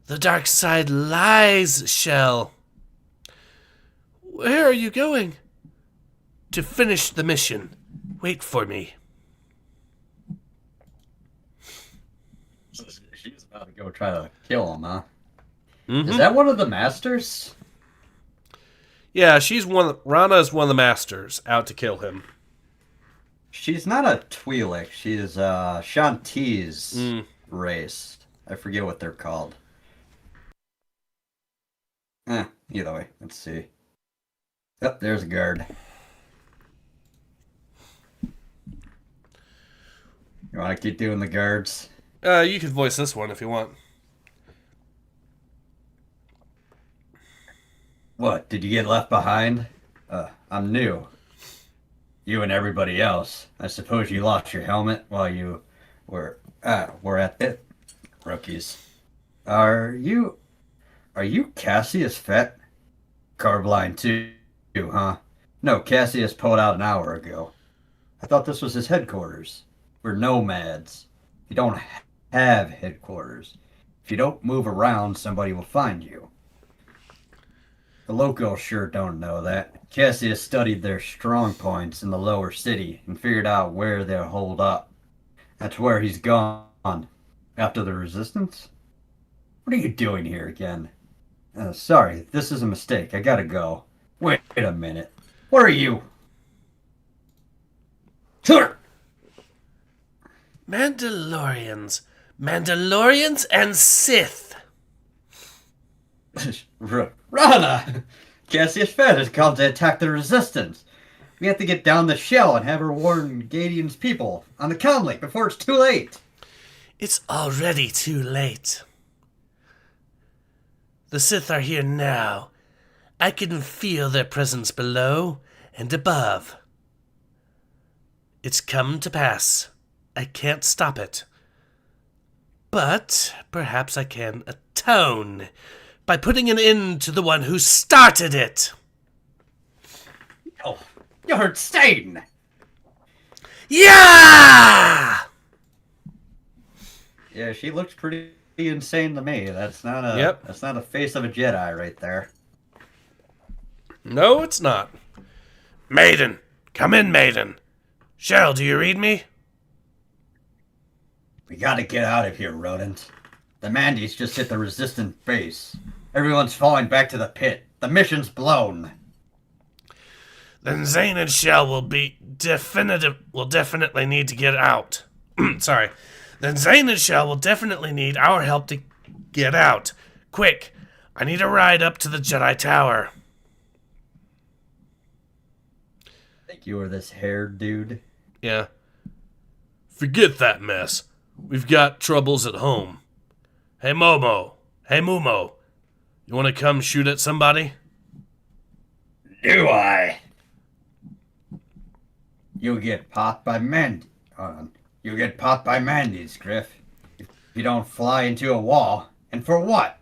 The dark side lies, Shell. Where are you going? To finish the mission. Wait for me. She's about to go try to kill him, huh? Mm-hmm. Is that one of the masters? Yeah, Rana is one of the masters out to kill him. She's not a Twi'lek. She's Shanti's race. I forget what they're called. Either way, let's see. Yep, there's a guard. You want to keep doing the guards? You can voice this one if you want. What, did you get left behind? I'm new. You and everybody else. I suppose you lost your helmet while you were at it. Rookies. Are you Cassius Fett? Carblind too, huh? No, Cassius pulled out an hour ago. I thought this was his headquarters. We're nomads. You don't have headquarters. If you don't move around, somebody will find you. The locals sure don't know that. Cassius studied their strong points in the lower city and figured out where they'll hold up. That's where he's gone. After the resistance? What are you doing here again? Sorry, this is a mistake. I gotta go. Wait a minute. What are you? Sure. Mandalorians and Sith. Rana! Cassius Fett has come to attack the resistance. We have to get down the shell and have her warn Gadian's people on the comlink before it's too late. It's already too late. The Sith are here now. I can feel their presence below and above. It's come to pass. I can't stop it. But perhaps I can atone by putting an end to the one who started it. Oh, you're insane! Yeah! Yeah, she looks pretty insane to me. That's not a face of a Jedi right there. No, it's not. Maiden! Come in, Maiden! Shell, do you read me? We gotta get out of here, rodent. The Mandy's just hit the resistant base. Everyone's falling back to the pit. The mission's blown. Then Zane and Shell will definitely need to get out. Sorry. Then Zane and Shell will definitely need our help to get out. Quick, I need a ride up to the Jedi Tower. Think you were this haired dude? Yeah. Forget that mess. We've got troubles at home. Hey, Momo. Hey, Mumo. You want to come shoot at somebody? Do I? You'll get popped by You'll get popped by Mandy's, Griff. If you don't fly into a wall. And for what?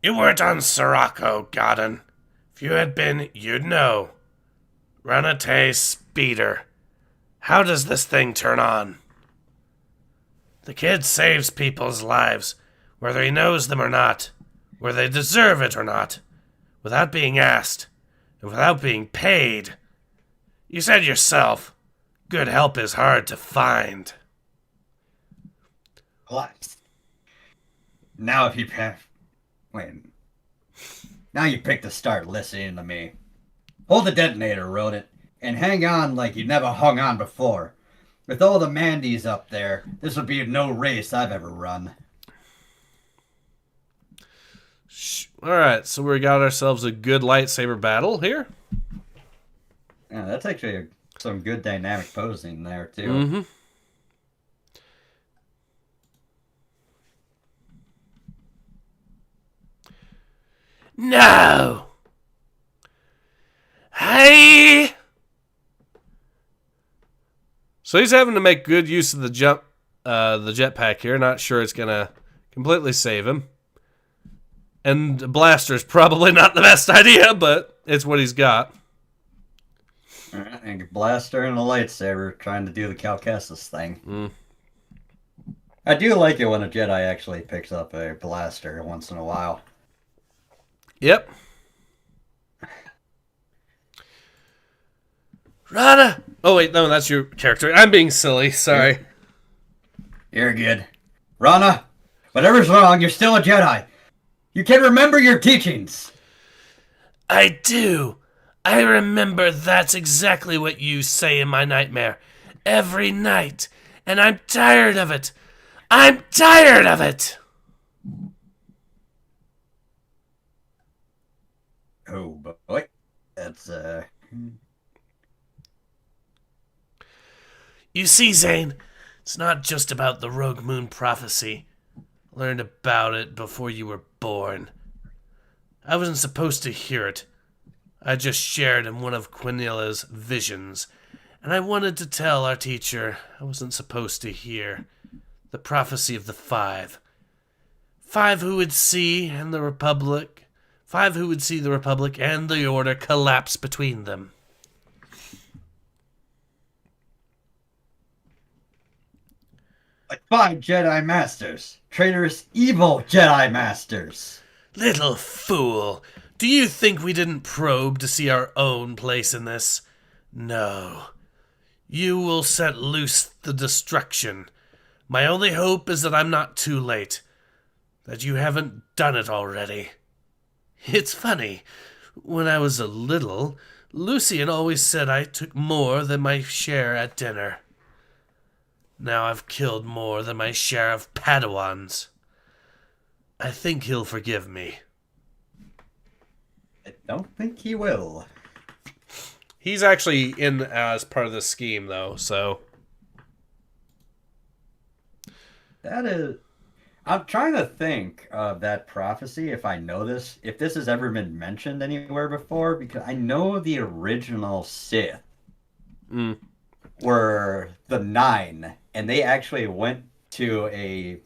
You weren't on Sirocco, Godden. If you had been, you'd know. Runate speeder. How does this thing turn on? The kid saves people's lives, whether he knows them or not, whether they deserve it or not, without being asked, and without being paid. You said yourself, good help is hard to find. What? Now if you Now you picked to start listening to me. Hold the detonator, rodent, and hang on like you never hung on before. With all the Mandys up there, this will be no race I've ever run. Alright, so we got ourselves a good lightsaber battle here. Yeah, that's actually some good dynamic posing there, too. Mm-hmm. No! Hey! So he's having to make good use of the jetpack here. Not sure it's gonna completely save him. And a blaster's probably not the best idea, but it's what he's got. I think a blaster and a lightsaber trying to do the Calcassus thing. Mm. I do like it when a Jedi actually picks up a blaster once in a while. Yep. Rana! Oh, wait, no, that's your character. I'm being silly, sorry. You're good. Rana, whatever's wrong, you're still a Jedi. You can remember your teachings. I do. I remember that's exactly what you say in my nightmare. Every night. And I'm tired of it. I'm tired of it! Oh, boy. That's, You see, Zane, it's not just about the Rogue Moon prophecy. Learned about it before you were born. I wasn't supposed to hear it. I just shared in one of Quinilla's visions, and I wanted to tell our teacher I wasn't supposed to hear. The prophecy of the Five. Five who would see and the Republic. Five who would see the Republic and the Order collapse between them. like 5 Jedi Masters. Traitorous, evil Jedi Masters. Little fool. Do you think we didn't probe to see our own place in this? No. You will set loose the destruction. My only hope is that I'm not too late. That you haven't done it already. It's funny. When I was a little, Lucian always said I took more than my share at dinner. Now I've killed more than my share of Padawans. I think he'll forgive me. I don't think he will. He's actually in as part of the scheme, though, so... That is... I'm trying to think of that prophecy, if I know this, if this has ever been mentioned anywhere before, because I know the original Sith Mm. were the Nine, and they actually went to a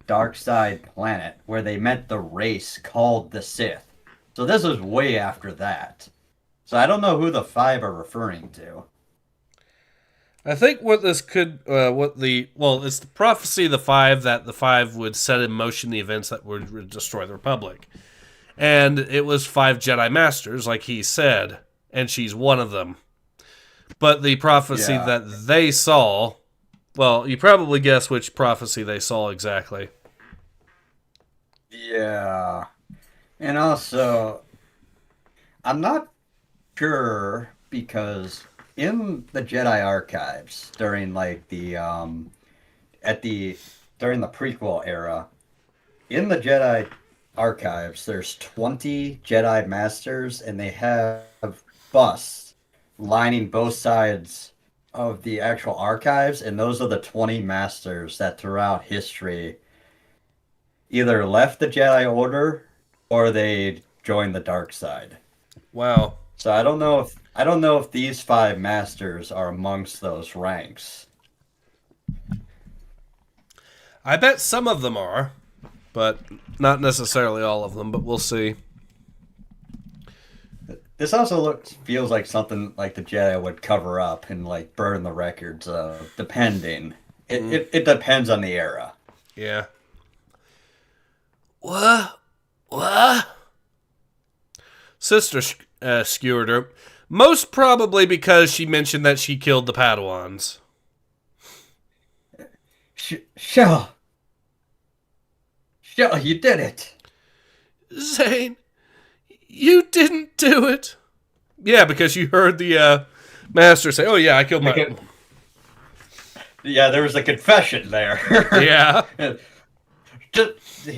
dark side planet where they met the race called the Sith. So this was way after that. So I don't know who the Five are referring to. I think what this could, it's the prophecy of the Five that the Five would set in motion the events that would destroy the Republic. And it was 5 Jedi Masters, like he said, and she's one of them. But the prophecy that they saw, well, you probably guess which prophecy they saw exactly. Yeah. And also, I'm not sure because in the Jedi archives during like during the prequel era, in the Jedi archives, there's 20 Jedi Masters, and they have busts lining both sides of the actual archives, and those are the 20 Masters that throughout history either left the Jedi Order or they joined the dark side. Wow. So I don't know if these 5 Masters are amongst those ranks. I bet some of them are, but not necessarily all of them, but we'll see. This also feels like something like the Jedi would cover up and like burn the records of, depending. It depends on the era. Yeah. What? Sister skewered her. Most probably because she mentioned that she killed the Padawans. Shell, you did it. Zane, you didn't do it. Yeah, because you heard the master say, "Oh yeah, I killed my." Yeah, there was a confession there. Yeah. Just,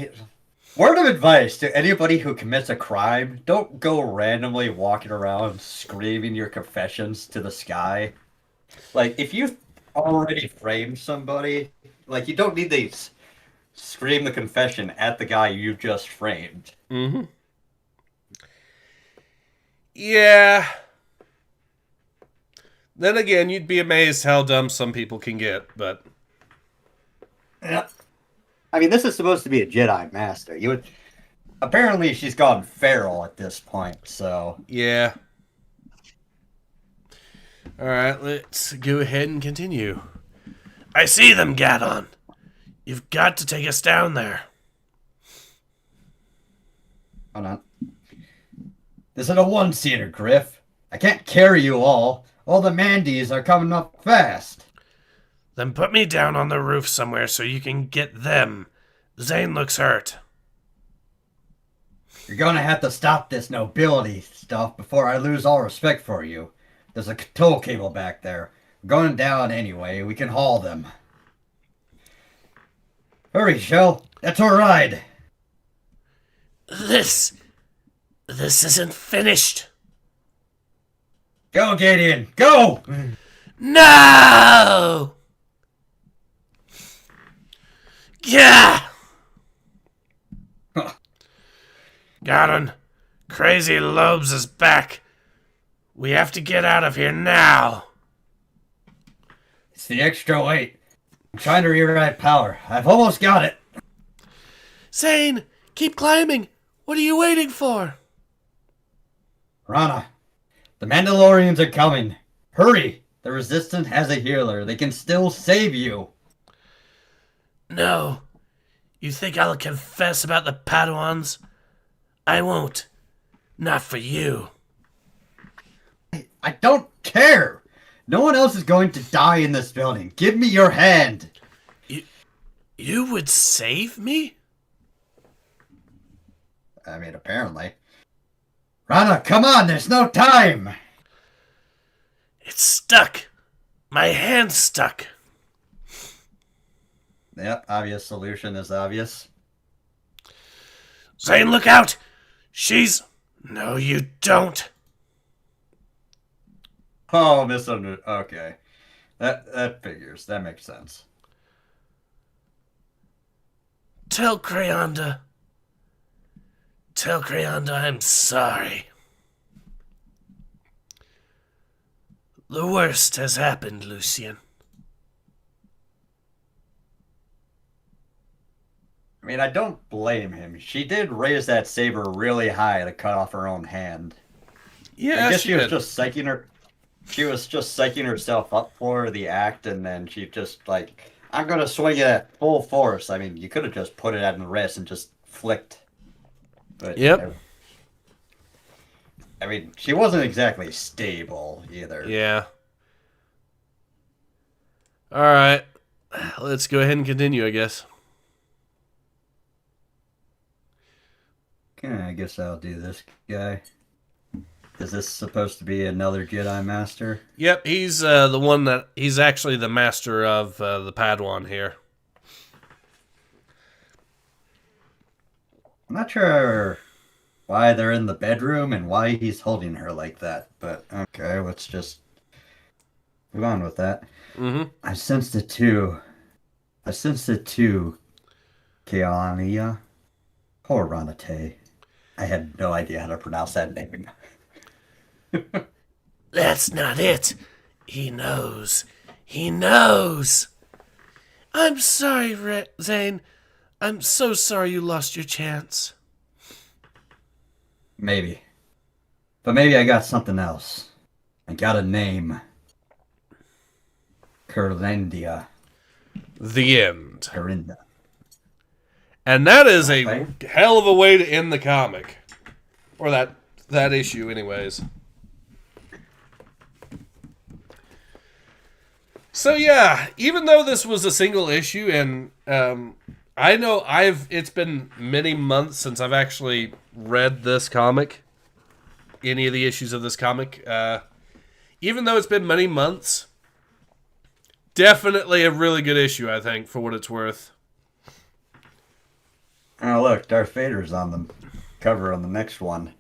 word of advice to anybody who commits a crime: don't go randomly walking around screaming your confessions to the sky. Like, if you already framed somebody, like, you don't need to scream the confession at the guy you just framed. Mm-hmm. Yeah. Then again, you'd be amazed how dumb some people can get, but... Yeah. I mean, this is supposed to be a Jedi Master. You would... Apparently, she's gone feral at this point, so... Yeah. Alright, let's go ahead and continue. I see them, Gadon. You've got to take us down there. Hold on. This is a one-seater, Griff. I can't carry you all. All the Mandies are coming up fast. Then put me down on the roof somewhere so you can get them. Zane looks hurt. You're gonna have to stop this nobility stuff before I lose all respect for you. There's a tow cable back there. We're going down anyway. We can haul them. Hurry, Shell. That's our ride. This isn't finished. Go get in. Go! No! Yeah! Gadon, Crazy Lobes is back. We have to get out of here now. It's the extra weight. I'm trying to rewrite power. I've almost got it. Zane, keep climbing. What are you waiting for? Rana, the Mandalorians are coming. Hurry! The Resistance has a healer. They can still save you. No. You think I'll confess about the Padawans? I won't. Not for you. I don't care. No one else is going to die in this building. Give me your hand. You would save me? I mean, apparently. Rana, come on. There's no time. It's stuck. My hand's stuck. Yep, obvious solution is obvious. Zane, look out! She's... No, you don't. Oh, misunderstood. Okay. That figures. That makes sense. Tell Crayonda I'm sorry. The worst has happened, Lucian. I mean, I don't blame him. She did raise that saber really high to cut off her own hand. Yeah, I guess she was just psyching her. She was just psyching herself up for the act, and then she just like, I'm gonna swing it at full force. I mean, you could have just put it at the wrist and just flicked. But Yep. I mean, she wasn't exactly stable either. Yeah. All right. Let's go ahead and continue, I guess. Okay, I guess I'll do this guy. Is this supposed to be another Jedi Master? Yep, he's he's actually the master of the Padawan here. I'm not sure why they're in the bedroom and why he's holding her like that, but okay, let's just move on with that. Mm-hmm. I sensed it too, Keania Horanate. I had no idea how to pronounce that name. That's not it. He knows. He knows. I'm sorry, Zane. I'm so sorry you lost your chance. Maybe. But maybe I got something else. I got a name. Kurlendia. The end. Corinda. And that is a Okay. hell of a way to end the comic. Or that issue, anyways. So yeah, even though this was a single issue, and I know it's been many months since I've actually read this comic, any of the issues of this comic. Even though it's been many months, definitely a really good issue, I think, for what it's worth. Oh look, Darth Vader's on the cover on the next one.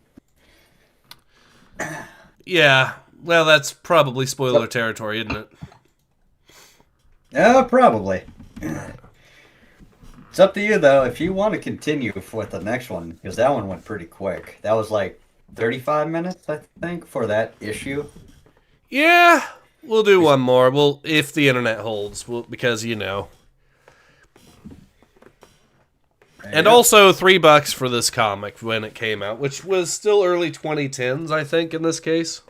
Yeah, well, that's probably spoiler territory, isn't it? Yeah, probably. It's up to you, though, if you want to continue with the next one, because that one went pretty quick. That was like 35 minutes, I think, for that issue. Yeah, we'll do one more. Well, if the internet holds, because you know. And also $3 for this comic when it came out, which was still early 2010s, I think, in this case.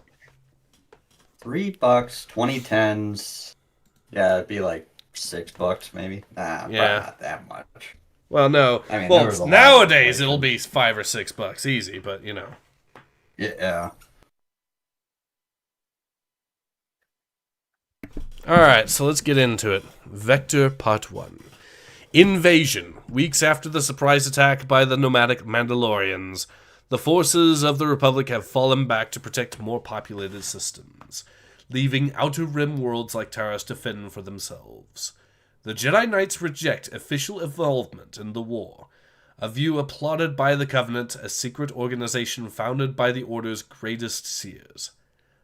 $3, 2010s. Yeah, it'd be like $6 maybe. Nah, probably not that much. Well, no. I mean, well, nowadays it'll be $5 or $6 easy, but you know. Yeah. Alright, so let's get into it. Vector Part 1. Invasion. Weeks after the surprise attack by the nomadic Mandalorians, the forces of the Republic have fallen back to protect more populated systems, leaving Outer Rim worlds like Taros to fend for themselves. The Jedi Knights reject official involvement in the war, a view applauded by the Covenant, a secret organization founded by the Order's greatest seers.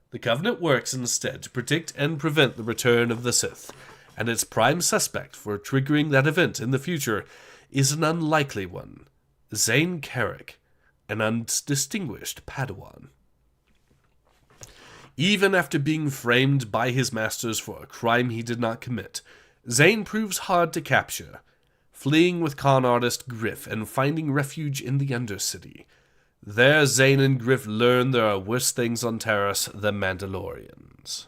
The Covenant works instead to predict and prevent the return of the Sith, and its prime suspect for triggering that event in the future is an unlikely one, Zane Carrick, an undistinguished Padawan. Even after being framed by his masters for a crime he did not commit, Zane proves hard to capture, fleeing with con artist Griff and finding refuge in the Undercity. There, Zane and Griff learn there are worse things on Taros than Mandalorians.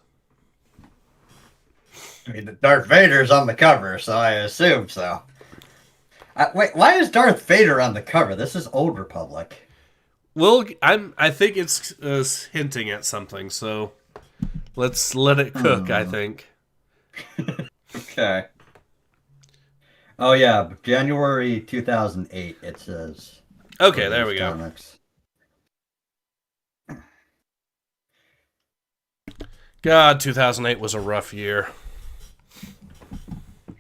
I mean, Darth Vader's on the cover, so I assume so. Wait, why is Darth Vader on the cover? This is Old Republic. Well, I think it's hinting at something, so let's let it cook, I think. Okay. Oh, yeah, January 2008, it says. Okay, there we go. Comics. God, 2008 was a rough year.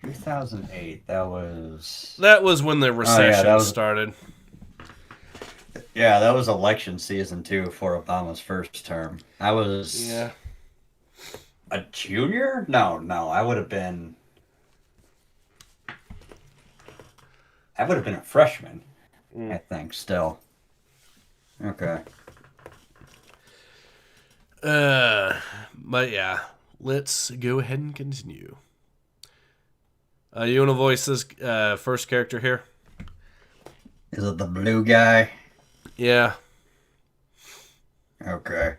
2008, that was... That was when the recession started. Yeah, that was election season, too, for Obama's first term. I was... Yeah. A junior? No, I would have been... I would have been a freshman, I think, still. Okay. But yeah, let's go ahead and continue. You want to voice this first character here? Is it the blue guy? Yeah. Okay.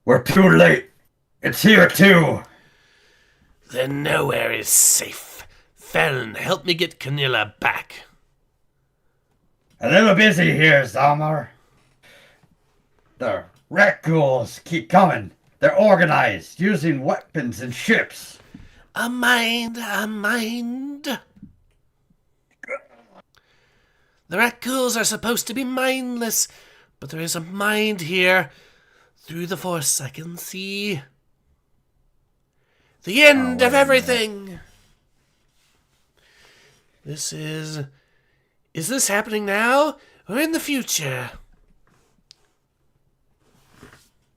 We're too late. It's here too. Then nowhere is safe. Fernin, help me get Canilla back. A little busy here, Zalmar. The rat ghouls keep coming. They're organized, using weapons and ships. A mind. The rat ghouls are supposed to be mindless, but there is a mind here. Through the Force I can see the end of everything. This is this happening now or in the future?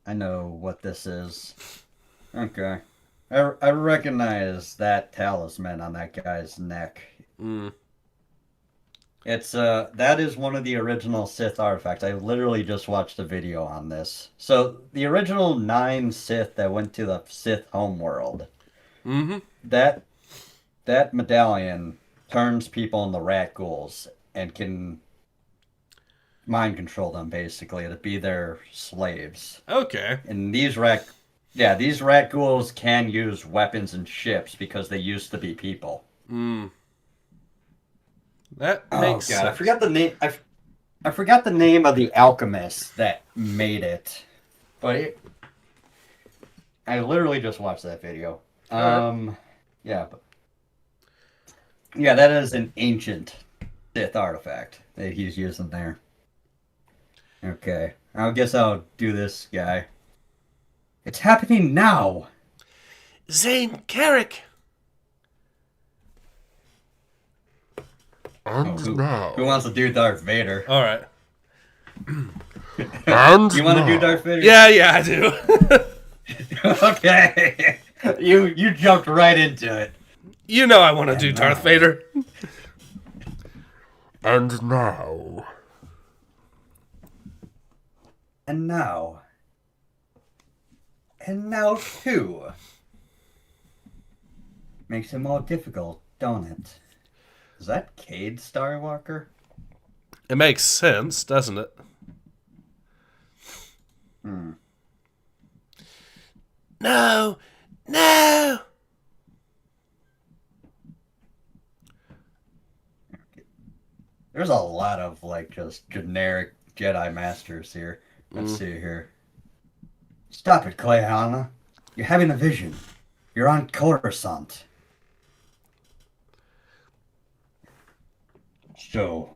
I know what this is. Okay. I recognize that talisman on that guy's neck. It's that is one of the original Sith artifacts. I literally just watched a video on this. So the original 9 Sith that went to the Sith homeworld. That medallion turns people into rat ghouls and can mind control them, basically, to be their slaves. Okay. And these rat ghouls can use weapons and ships because they used to be people. That makes sense. I forgot the name. I forgot the name of the alchemist that made it, but I literally just watched that video. Yeah, that is an ancient Sith artifact that he's using there. Okay, I guess I'll do this guy. It's happening now. Zane Carrick. Who wants to do Darth Vader? All right. And You want to do Darth Vader? Yeah, I do. Okay. You jumped right into it. You know I want to do Darth Vader. And now, And now too. Makes it more difficult, don't it? Is that Cade Starwalker? It makes sense, doesn't it? No. There's a lot of, just generic Jedi Masters here. Let's see here. Stop it, Clayana. You're having a vision. You're on Coruscant. So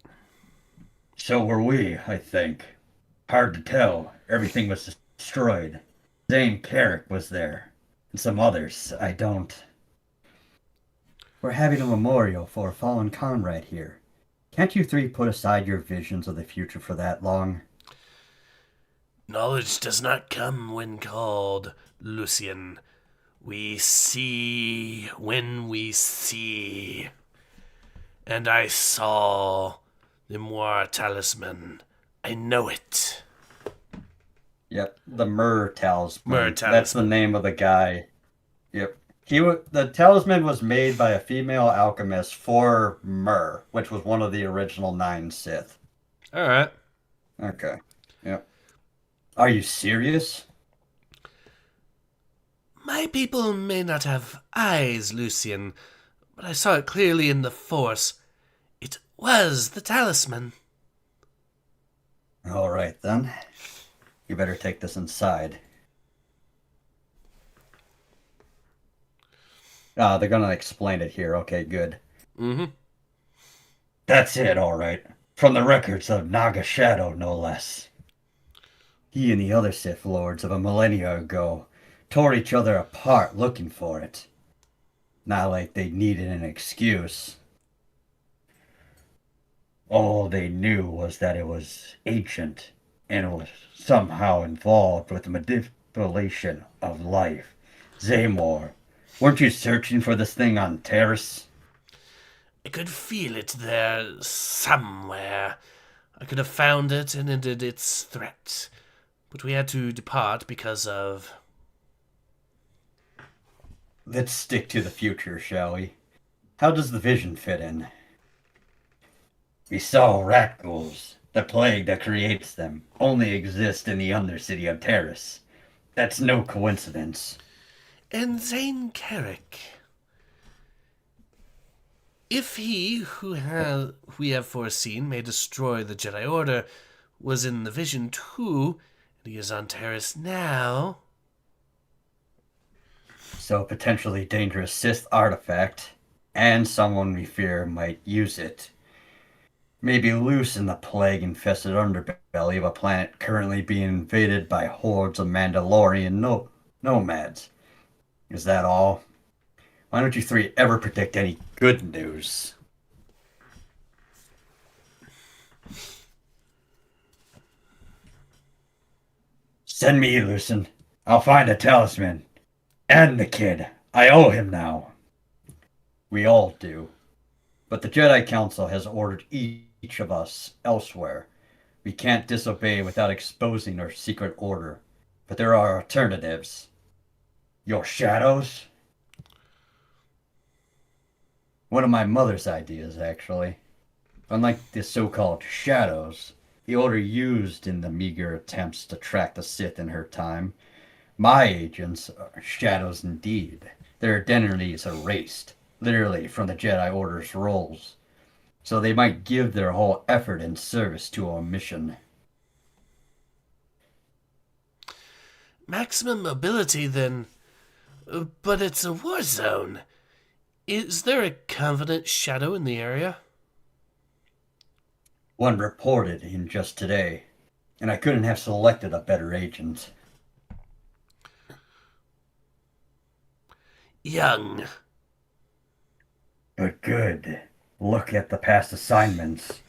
were we, I think. Hard to tell. Everything was destroyed. Zane Carrick was there. And some others. I don't. We're having a memorial for a fallen comrade here. Can't you 3 put aside your visions of the future for that long? Knowledge does not come when called, Lucian. We see when we see. And I saw the Moir talisman. I know it. Yep, the Myrrh talisman. Myrrh talisman. That's the name of the guy. Yep. The talisman was made by a female alchemist for Myrrh, which was one of the original 9 Sith. All right. Okay. Yep. Are you serious? My people may not have eyes, Lucian, but I saw it clearly in the Force. It was the talisman. All right, then. You better take this inside. They're gonna explain it here. Okay, good. That's it, all right. From the records of Naga Shadow, no less. He and the other Sith Lords of a millennia ago tore each other apart looking for it. Not like they needed an excuse. All they knew was that it was ancient and it was somehow involved with the manipulation of life. Zamor, weren't you searching for this thing on Terrace? I could feel it there somewhere. I could have found it and ended its threat. But we had to depart because of... Let's stick to the future, shall we? How does the vision fit in? We saw rat ghouls. The plague that creates them only exists in the undercity of Terrace. That's no coincidence. And Zane Carrick. If he who we have foreseen may destroy the Jedi Order was in the vision too, and he is on Terrace now... So potentially dangerous Sith artifact, and someone we fear might use it. Maybe loose in the plague-infested underbelly of a planet currently being invaded by hordes of Mandalorian nomads. Is that all? Why don't you three ever predict any good news? Send me Lucen. I'll find a talisman. And the kid. I owe him now. We all do. But the Jedi Council has ordered each of us elsewhere. We can't disobey without exposing our secret order. But there are alternatives. Your shadows? One of my mother's ideas, actually. Unlike the so-called shadows, the Order used in the meager attempts to track the Sith in her time, my agents are shadows indeed. Their identities erased, literally from the Jedi Order's rolls, so they might give their whole effort in service to our mission. Maximum mobility, then. But it's a war zone. Is there a confident shadow in the area? One reported in just today, and I couldn't have selected a better agent. Young. But good. Look at the past assignments.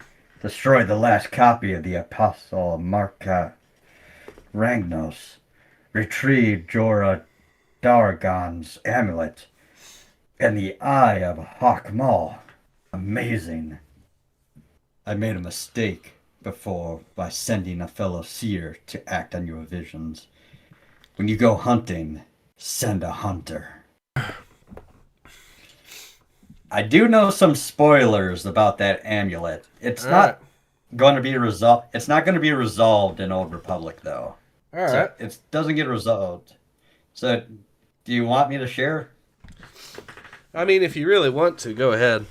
Destroy the last copy of the Apostle Marka Ragnos. Retrieve Jorah Dargon's amulet. And the Eye of Hawk Maul. Amazing. I made a mistake before by sending a fellow seer to act on your visions. When you go hunting, send a hunter. I do know some spoilers about that amulet. It's not going to be resolved. It's not going to be resolved in Old Republic, though. All so right. It doesn't get resolved. So, do you want me to share? I mean, if you really want to, go ahead.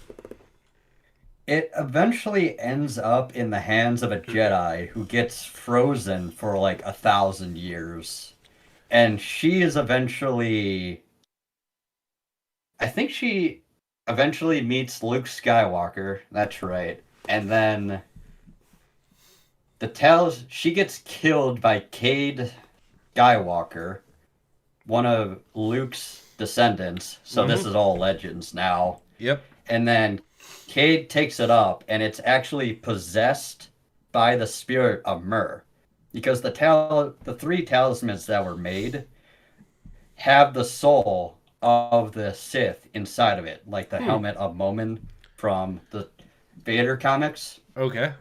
It eventually ends up in the hands of a Jedi who gets frozen for like 1,000 years. And she is eventually... I think she eventually meets Luke Skywalker. That's right. And then she gets killed by Cade Skywalker, one of Luke's descendants. So this is all legends now. Yep. And then Cade takes it up, and it's actually possessed by the spirit of Myrrh. Because the three talismans that were made have the soul of the Sith inside of it, like the helmet of Momin from the Vader comics. Okay.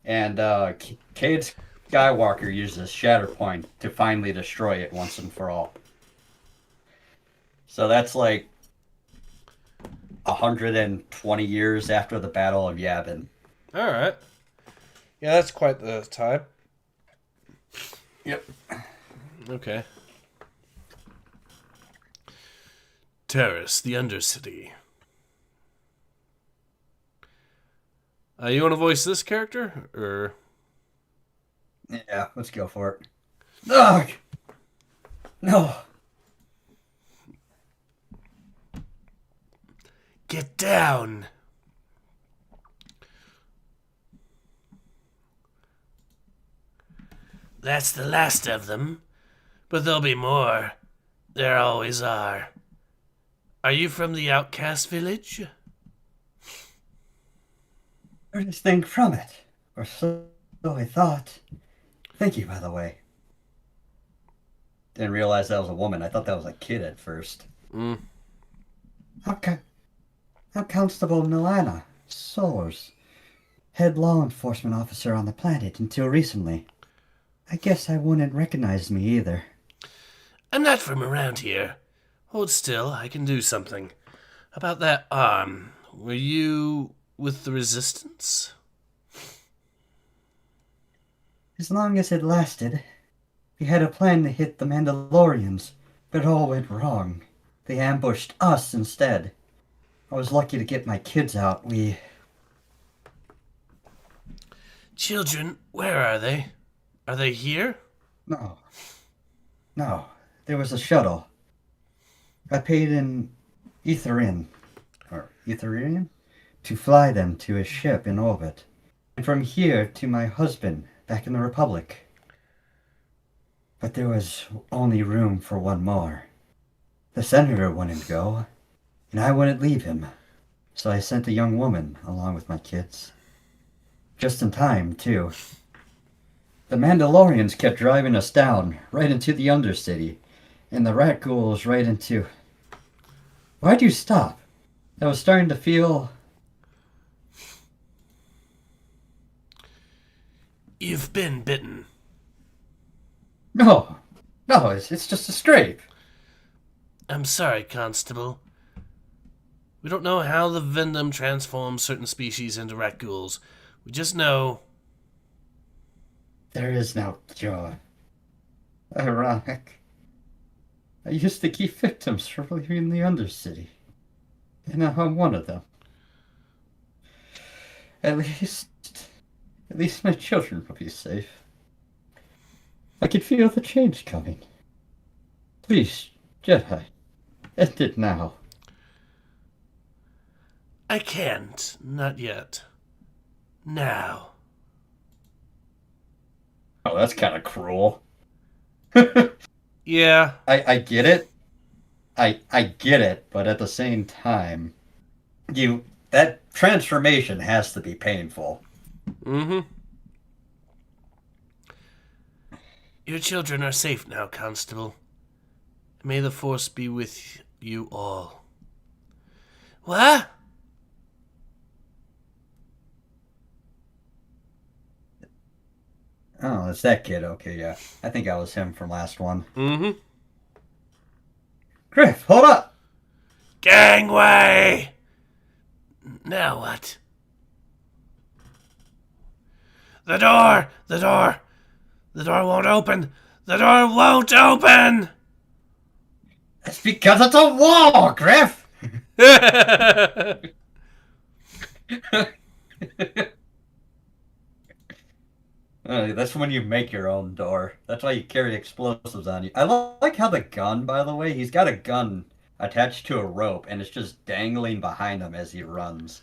And Cade Skywalker uses Shatterpoint to finally destroy it once and for all. So that's like 120 years after the Battle of Yavin. All right. Yeah, that's quite the time. Yep. Okay. Terrace, the Undercity. You want to voice this character, or? Yeah, let's go for it. Ugh! No! Get down! That's the last of them. But there'll be more. There always are. Are you from the outcast village? Furthest thing from it. Or so I thought. Thank you, by the way. Didn't realize that was a woman. I thought that was a kid at first. Mm. Okay. I'm Constable Milana Solars, head law enforcement officer on the planet until recently. I guess I wouldn't recognize me either. I'm not from around here. Hold still, I can do something. About that arm, were you with the Resistance? As long as it lasted. We had a plan to hit the Mandalorians, but it all went wrong. They ambushed us instead. I was lucky to get my kids out. Children, where are they? Are they here? No. There was a shuttle. I paid in Etherian, to fly them to a ship in orbit. And from here to my husband, back in the Republic. But there was only room for one more. The senator wouldn't go, and I wouldn't leave him. So I sent a young woman along with my kids. Just in time, too. The Mandalorians kept driving us down, right into the Undercity, and the rat ghouls right into... Why'd you stop? I was starting to feel... You've been bitten. No, it's just a scrape. I'm sorry, Constable. We don't know how the venom transforms certain species into rat ghouls. We just know... There is no cure. Ironic. I used to keep victims for leaving the Undercity. And now I'm one of them. At least my children will be safe. I can feel the change coming. Please, Jedi, end it now. I can't. Not yet. Now. Oh, that's kind of cruel. Yeah. I get it. I get it, but at the same time, that transformation has to be painful. Mm-hmm. Your children are safe now, Constable. May the Force be with you all. What? Oh, it's that kid. Okay, yeah. I think I was him from last one. Mm-hmm. Griff, hold up! Gangway! Now what? The door! The door! The door won't open! The door won't open! It's because it's a wall, Griff! That's when you make your own door. That's why you carry explosives on you. I like how the gun, by the way, he's got a gun attached to a rope, and it's just dangling behind him as he runs.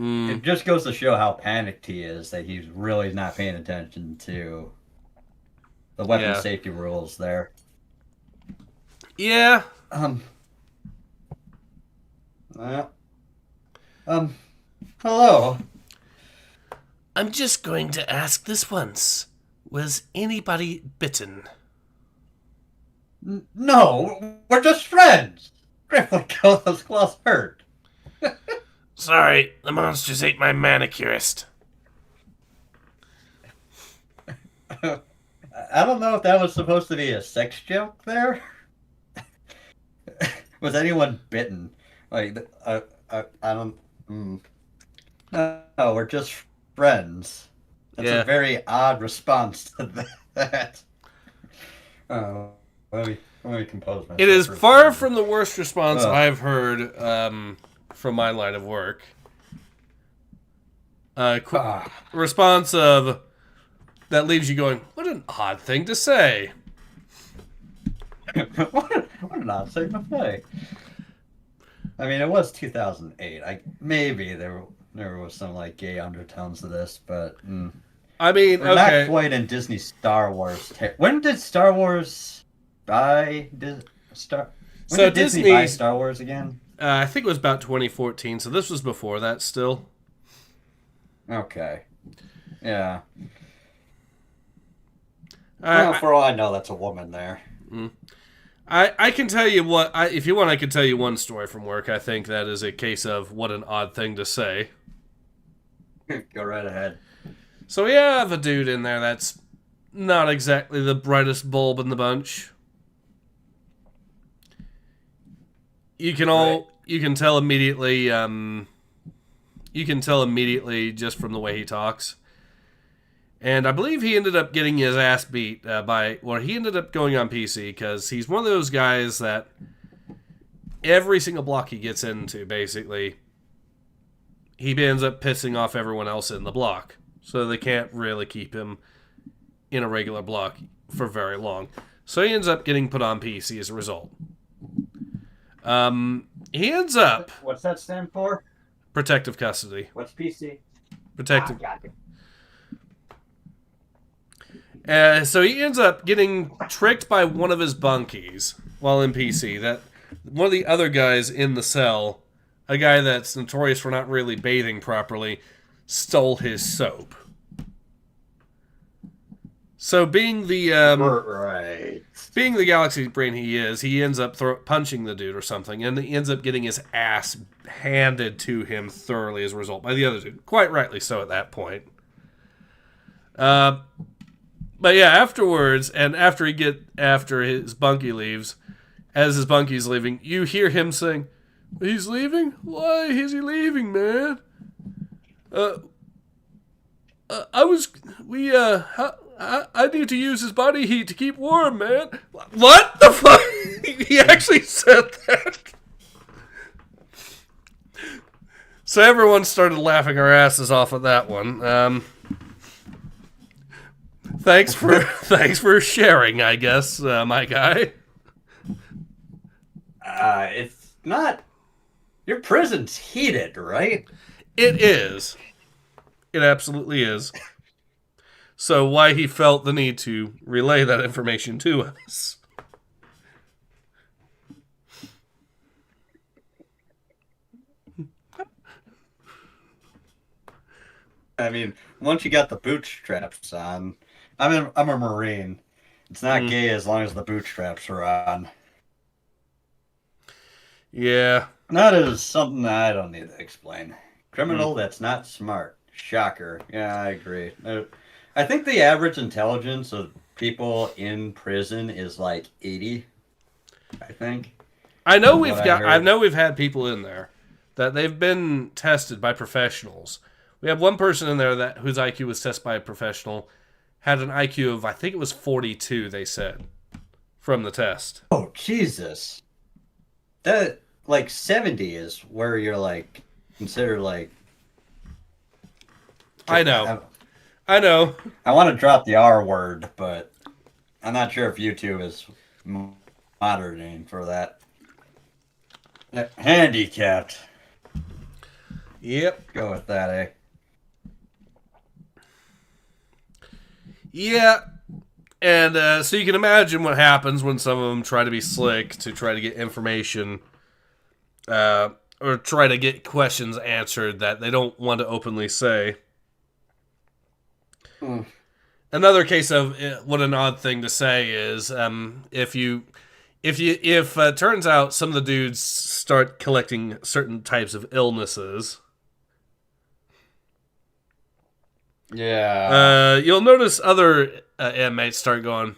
It just goes to show how panicked he is, that he's really not paying attention to the weapon safety rules there. Yeah. Hello. I'm just going to ask this once. Was anybody bitten? No, we're just friends. Griff, look how those claws hurt. Sorry, the monsters ate my manicurist. I don't know if that was supposed to be a sex joke there. Was anyone bitten? Like, I don't... No, we're just friends. That's a very odd response to that. Oh, let me compose myself. It is far from the worst response I've heard from my line of work. Response of that leaves you going, what an odd thing to say. what an odd thing to say. I mean, it was 2008. Maybe there was some like gay undertones to this, but I mean, we're not quite in Disney Star Wars. When did Star Wars buy Disney buy Star Wars again? I think it was about 2014, so this was before that still. Okay. Yeah. Well, for all I know, that's a woman there. I can tell you what, if you want, I can tell you one story from work. I think that is a case of what an odd thing to say. Go right ahead. So we have a dude in there that's not exactly the brightest bulb in the bunch. You can tell immediately. You can tell immediately just from the way he talks. And I believe he ended up getting his ass beat he ended up going on PC because he's one of those guys that every single block he gets into, basically, he ends up pissing off everyone else in the block. So they can't really keep him in a regular block for very long. So he ends up getting put on PC as a result. He ends up... What's that stand for? Protective custody. What's PC? Protective... got it. So he ends up getting tricked by one of his bunkies while in PC. That one of the other guys in the cell, a guy that's notorious for not really bathing properly, stole his soap. So being the being the galaxy brain he is, he ends up punching the dude or something, and he ends up getting his ass handed to him thoroughly as a result by the other dude. Quite rightly so at that point. But yeah, afterwards, and after his bunkie leaves, as his bunkie's leaving, you hear him saying, "He's leaving? Why is he leaving, man? I need to use his body heat to keep warm, man." What the fuck? He actually said that. So everyone started laughing our asses off at that one. Thanks for sharing, I guess, my guy. It's not... Your prison's heated, right? It is. It absolutely is. So why he felt the need to relay that information to us. I mean, once you got the bootstraps on... I'm a Marine. It's not gay as long as the bootstraps are on. Yeah. That is something I don't need to explain. Criminal that's not smart. Shocker. Yeah, I agree. I think the average intelligence of people in prison is like 80. I think. I know we've had people in there that they've been tested by professionals. We have one person in there whose IQ was tested by a professional, had an IQ of, I think it was 42, they said, from the test. Oh, Jesus. That, like, 70 is where you're, like, considered, like... I know. I know. I want to drop the R word, but I'm not sure if YouTube is moderating for that. Handicapped. Yep. Go with that, eh? Yeah, and so you can imagine what happens when some of them try to be slick to try to get information or try to get questions answered that they don't want to openly say. Another case of what an odd thing to say is if it turns out some of the dudes start collecting certain types of illnesses. Yeah. You'll notice other inmates start going,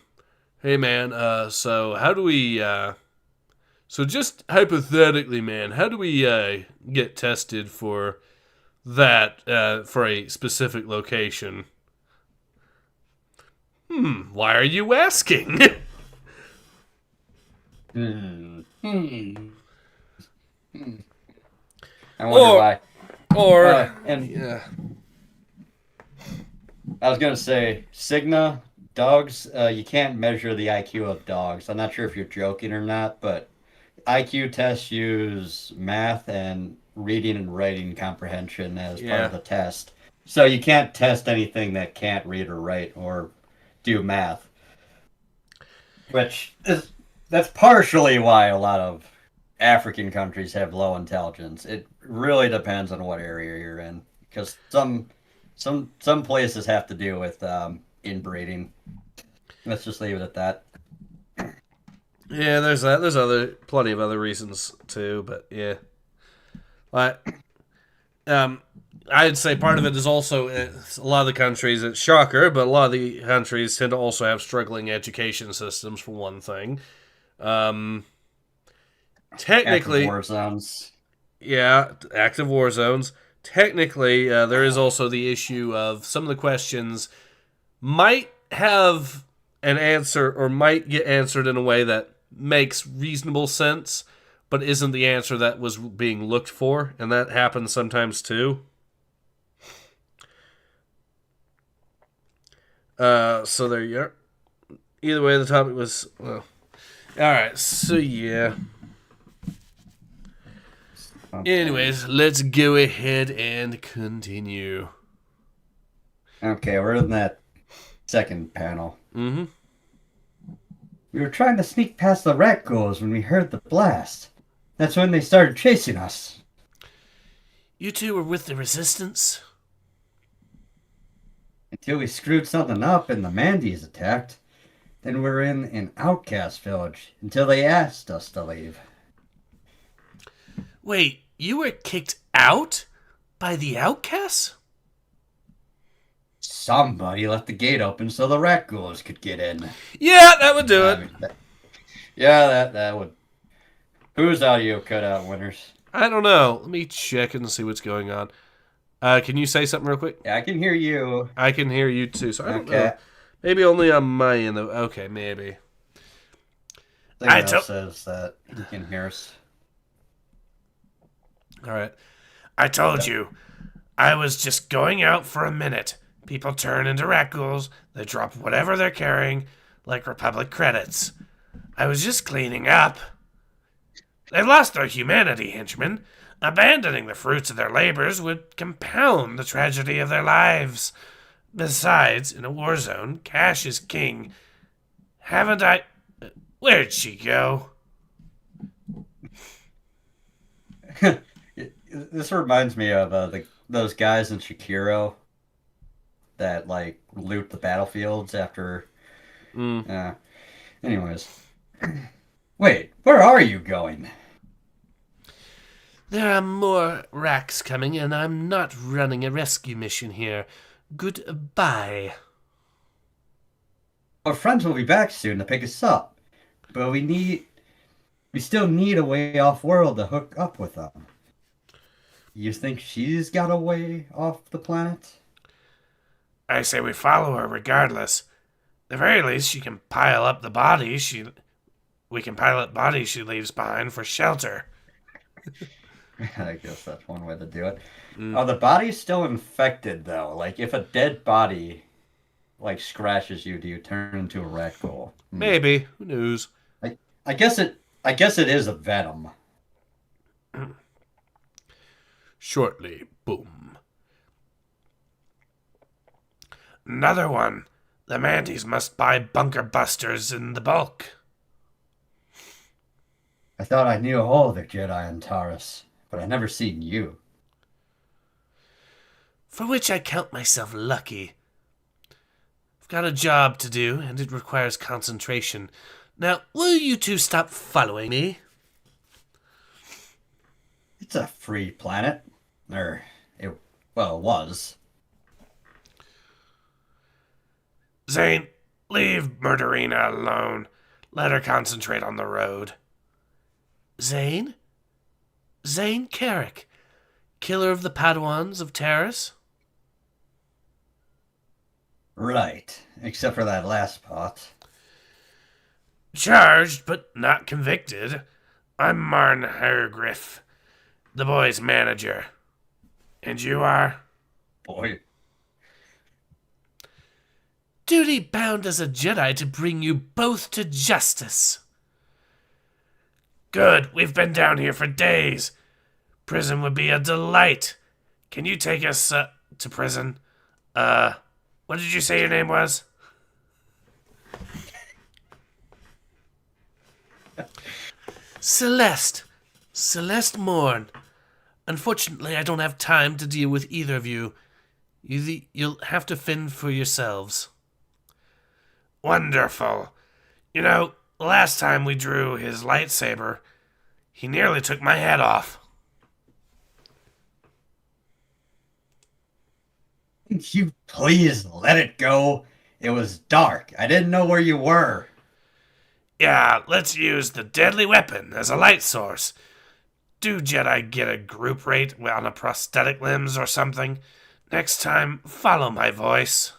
"Hey man, so how do we so just hypothetically, man, how do we get tested for that for a specific location?" Why are you asking? I wonder why. Yeah. I was going to say, Cigna, dogs, you can't measure the IQ of dogs. I'm not sure if you're joking or not, but IQ tests use math and reading and writing comprehension as part of the test. So you can't test anything that can't read or write or do math. That's partially why a lot of African countries have low intelligence. It really depends on what area you're in, because some places have to do with inbreeding. Let's just leave it at that. Yeah, there's that. There's plenty of other reasons too, but yeah. I'd say part of it is also a lot of the countries, it's shocker, but a lot of the countries tend to also have struggling education systems, for one thing. Technically, Active war zones. yeah, active war zones. Technically, there is also the issue of some of the questions might have an answer or might get answered in a way that makes reasonable sense, but isn't the answer that was being looked for, and that happens sometimes too. So there you are. Either way, the topic was, well, alright, so yeah. Okay. Anyways, let's go ahead and continue. Okay, we're in that second panel. Mm-hmm. We were trying to sneak past the rat ghouls when we heard the blast. That's when they started chasing us. You two were with the Resistance? Until we screwed something up and the Mandy's attacked. Then we were in an outcast village until they asked us to leave. Wait, you were kicked out by the outcasts? Somebody left the gate open so the rat ghouls could get in. Yeah, that would do it. That would. Whose audio cut out, winners? I don't know. Let me check and see what's going on. Can you say something real quick? Yeah, I can hear you. I can hear you too, so I don't know. Maybe only on my end. Okay, maybe. Says that he can hear us. All right. I told you. I was just going out for a minute. People turn into rat ghouls. They drop whatever they're carrying, like Republic credits. I was just cleaning up. They've lost their humanity, henchmen. Abandoning the fruits of their labors would compound the tragedy of their lives. Besides, in a war zone, cash is king. Haven't I... Where'd she go? This reminds me of those guys in Shakiro that, like, loot the battlefields after... Anyways. Wait, where are you going? There are more racks coming, and I'm not running a rescue mission here. Goodbye. Our friends will be back soon to pick us up, but we still need a way off-world to hook up with them. You think she's got a way off the planet? I say we follow her regardless. At the very least, she can pile up the bodies we can pile up bodies she leaves behind for shelter. I guess that's one way to do it. Are the bodies still infected, though? Like, if a dead body, like, scratches you, do you turn into a rat ghoul? Maybe. Who knows? I guess it is a venom. Shortly. Boom. Another one. The Manties must buy bunker busters in the bulk. I thought I knew all the Jedi in Taurus, but I never seen you. For which I count myself lucky. I've got a job to do, and it requires concentration. Now, will you two stop following me? It's a free planet. It was. Zane, leave Murderina alone. Let her concentrate on the road. Zane? Zane Carrick, killer of the Padawans of Taris? Right, except for that last part. Charged, but not convicted. I'm Marn Hergriff, the boy's manager. And you are? Boy. Duty bound as a Jedi to bring you both to justice. Good, we've been down here for days. Prison would be a delight. Can you take us to prison? What did you say your name was? Celeste. Celeste Morn. Unfortunately, I don't have time to deal with either of you. You'll have to fend for yourselves. Wonderful. You know, last time we drew his lightsaber, he nearly took my head off. You please let it go. It was dark. I didn't know where you were. Yeah, let's use the deadly weapon as a light source. Do Jedi get a group rate on a prosthetic limbs or something? Next time, follow my voice.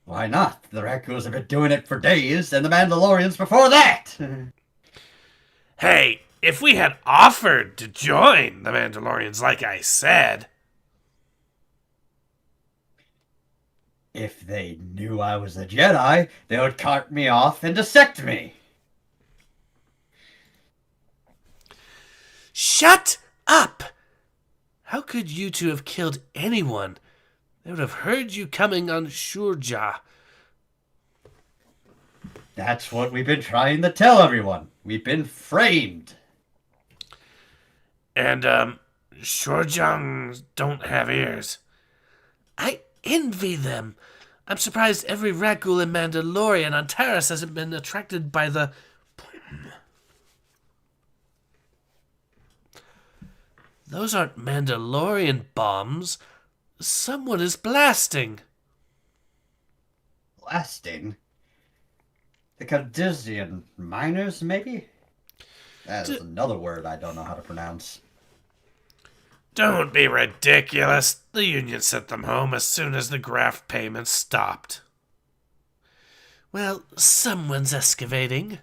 Why not? The Raccoons have been doing it for days, and the Mandalorians before that! Hey, if we had offered to join the Mandalorians like I said... If they knew I was a Jedi, they would cart me off and dissect me. Shut up! How could you two have killed anyone? They would have heard you coming on Shurja. That's what we've been trying to tell everyone. We've been framed. And, Shurjangs don't have ears. I envy them. I'm surprised every Rakghoul and Mandalorian on Taris hasn't been attracted by the... Those aren't Mandalorian bombs. Someone is blasting. Blasting? The Cardassian miners, maybe? That is another word I don't know how to pronounce. Don't be ridiculous. The Union sent them home as soon as the graft payments stopped. Well, someone's excavating.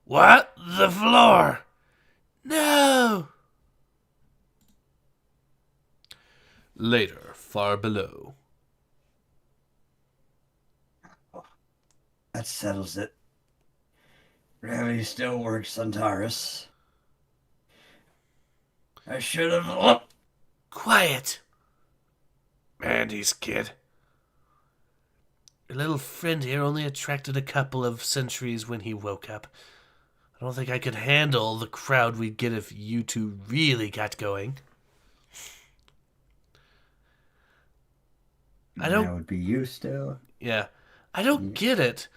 What? The floor? No! Later, far below. That settles it. Gravity still works on Taris. I should have... Quiet. Mandy's kid. Your little friend here only attracted a couple of centuries when he woke up. I don't think I could handle the crowd we'd get if you two really got going. That would be you still. Yeah. I don't get it.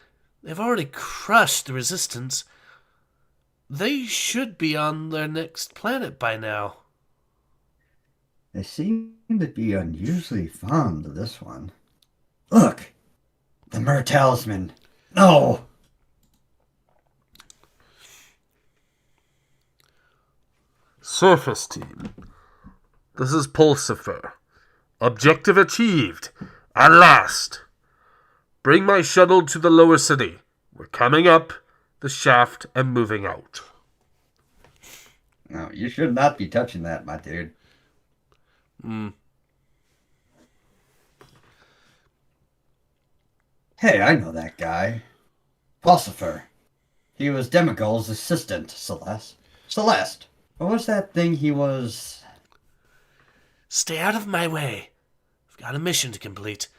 They've already crushed the Resistance. They should be on their next planet by now. They seem to be unusually fond of this one. Look! The Mer Talisman! No! Surface team. This is Pulsifer. Objective achieved. At last. Bring my shuttle to the lower city. We're coming up the shaft and moving out. No, you should not be touching that, my dude. Hey, I know that guy. Pulsifer. He was Demigol's assistant, Celeste. What was that thing he was... Stay out of my way. I've got a mission to complete,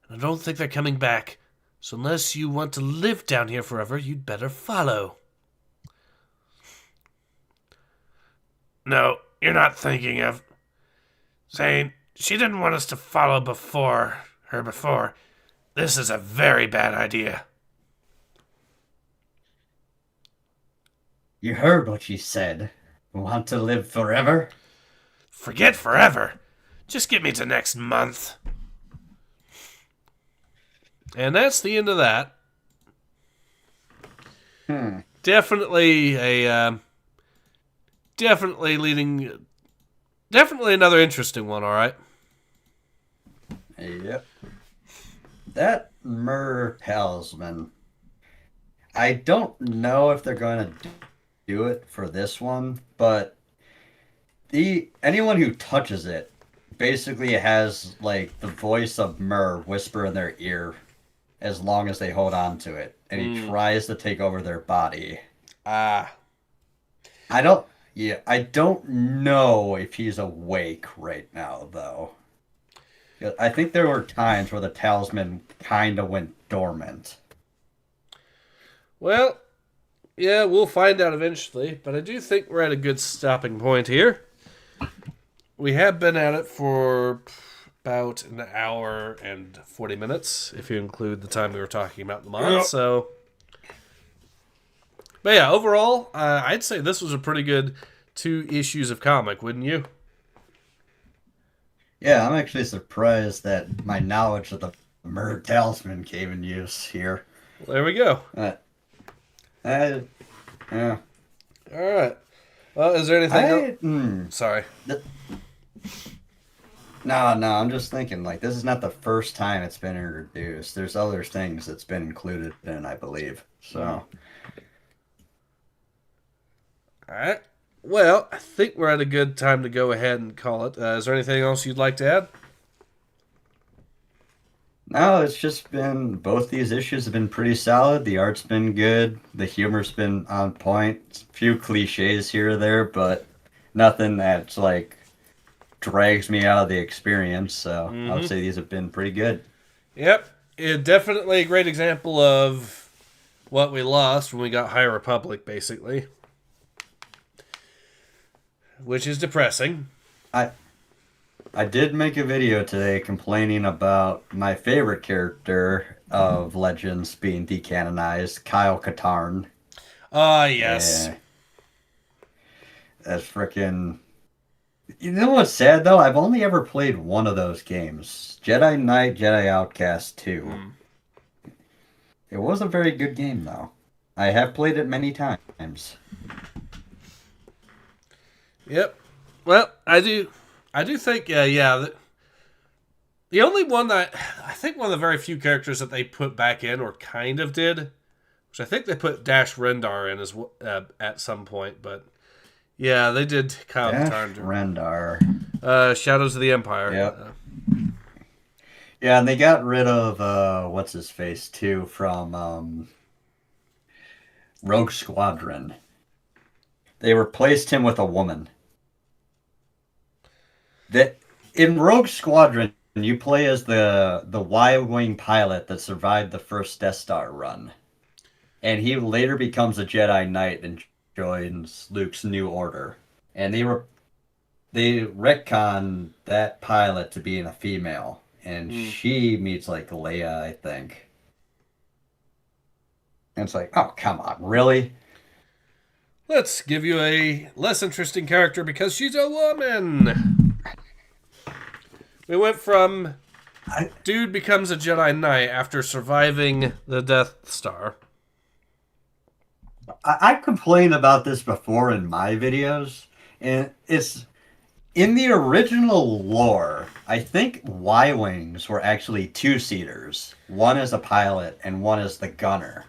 and I don't think they're coming back. So unless you want to live down here forever, you'd better follow. No, you're not thinking of... Zane, she didn't want us to follow before. This is a very bad idea. You heard what she said. Want to live forever? Forget forever. Just get me to next month. And that's the end of that. Definitely another interesting one, alright? Yep. That Mer Talisman. I don't know if they're going to do it for this one, but anyone who touches it basically has like the voice of Mer whisper in their ear as long as they hold on to it, and he tries to take over their body. I don't know if he's awake right now, though. I think there were times where the talisman kind of went dormant. Well, yeah, we'll find out eventually, but I do think we're at a good stopping point here. We have been at it for about an hour and 40 minutes, if you include the time we were talking about the mod. So, but yeah, overall, I'd say this was a pretty good 2 issues of comic, wouldn't you? Yeah, I'm actually surprised that my knowledge of the Murder Talisman came in use here. Well, there we go. Yeah. All right. Well, is there anything else? Sorry. No, I'm just thinking, like, this is not the first time it's been introduced. There's other things that's been included in, I believe. So. All right. Well, I think we're at a good time to go ahead and call it. Is there anything else you'd like to add? No, it's just been, both these issues have been pretty solid. The art's been good. The humor's been on point. A few cliches here or there, but nothing that's, like, drags me out of the experience. So I would say these have been pretty good. Yep. Definitely a great example of what we lost when we got High Republic, basically. Which is depressing. I did make a video today complaining about my favorite character of Legends being decanonized, Kyle Katarn. Yes. That's freaking... You know what's sad, though? I've only ever played one of those games. Jedi Knight, Jedi Outcast 2. It was a very good game, though. I have played it many times. Yep. Well, I do think, the only one that, I think one of the very few characters that they put back in, or kind of did, which I think they put Dash Rendar in as at some point, but yeah, they did Kyle Dash Rendar. Shadows of the Empire. Yep. Yeah, and they got rid of, what's-his-face, too, from Rogue Squadron. They replaced him with a woman. In Rogue Squadron, you play as the Y-wing pilot that survived the first Death Star run, and he later becomes a Jedi Knight and joins Luke's New Order. And they retcon that pilot to being a female, and she meets like Leia, I think. And it's like, oh come on, really? Let's give you a less interesting character because she's a woman. We went from dude becomes a Jedi Knight after surviving the Death Star. I complained about this before in my videos, and it's in the original lore. I think Y-wings were actually 2-seaters. One is a pilot and one is the gunner.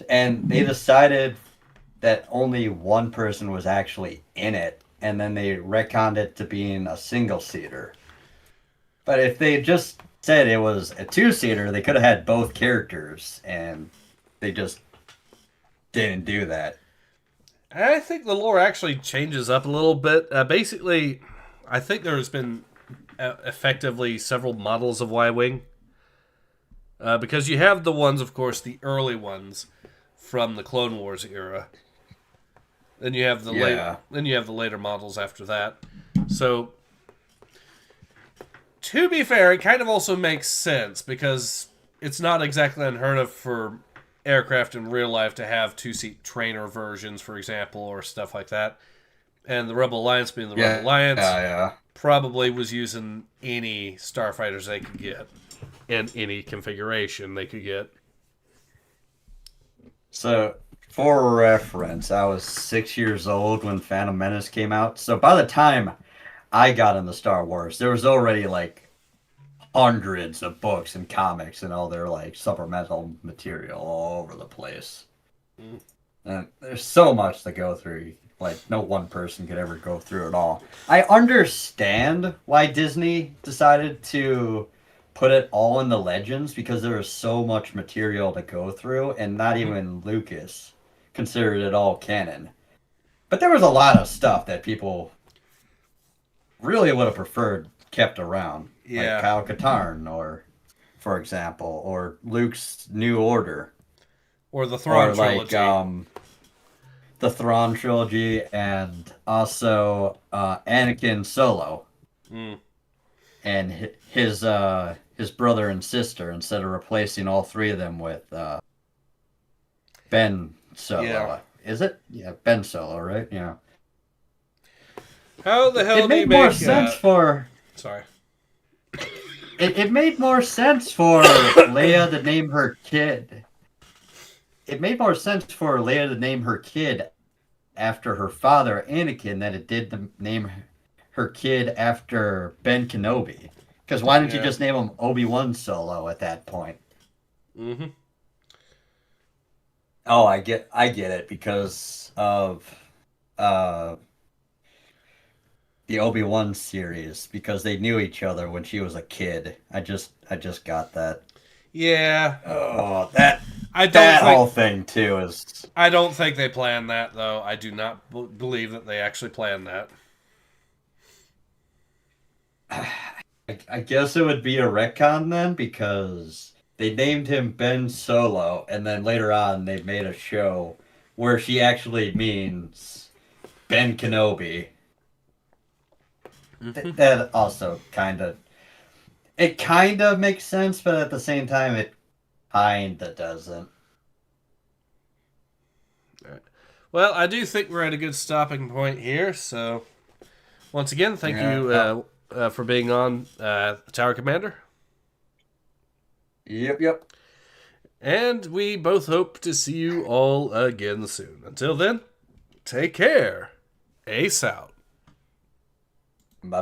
And they decided that only one person was actually in it, and then they retconned it to being a single-seater. But if they just said it was a 2-seater, they could have had both characters, and they just didn't do that. I think the lore actually changes up a little bit. Basically, I think there's been effectively several models of Y-wing. Because you have the ones, of course, the early ones from the Clone Wars era. Then you have the later models after that. So, to be fair, it kind of also makes sense because it's not exactly unheard of for aircraft in real life to have 2-seat trainer versions, for example, or stuff like that. And the Rebel Alliance being the Rebel Alliance probably was using any starfighters they could get in any configuration they could get. So, for reference, I was 6 years old when Phantom Menace came out. So by the time I got into Star Wars, there was already like hundreds of books and comics and all their like supplemental material all over the place. And there's so much to go through. Like no one person could ever go through it all. I understand why Disney decided to put it all in the Legends because there was so much material to go through, and not even Lucas considered it all canon. But there was a lot of stuff that people really would have preferred kept around. Yeah. Like Kyle Katarn, or, for example, or Luke's New Order. Or the Thrawn trilogy. Like, the Thrawn trilogy, and also Anakin Solo. and his brother and sister instead of replacing all three of them with Ben Solo. Yeah. Is it? Yeah, Ben Solo, right? Yeah. How the hell It do you made make more sense for. Sorry. It made more sense for Leia to name her kid. It made more sense for Leia to name her kid after her father, Anakin, than it did to name her kid after Ben Kenobi. Because why didn't you just name him Obi-Wan Solo at that point? Mm-hmm. Oh, I get it because of the Obi-Wan series, because they knew each other when she was a kid. I just got that. Yeah. Oh, that think, whole thing too is. I don't think they planned that, though. I do not believe that they actually planned that. I guess it would be a retcon then, because they named him Ben Solo, and then later on they made a show where she actually means Ben Kenobi. Mm-hmm. That also kind of makes sense, but at the same time it kind of doesn't. Well, I do think we're at a good stopping point here, so once again, thank you for being on Tower Commander. Yep. And we both hope to see you all again soon. Until then, take care. Ace out.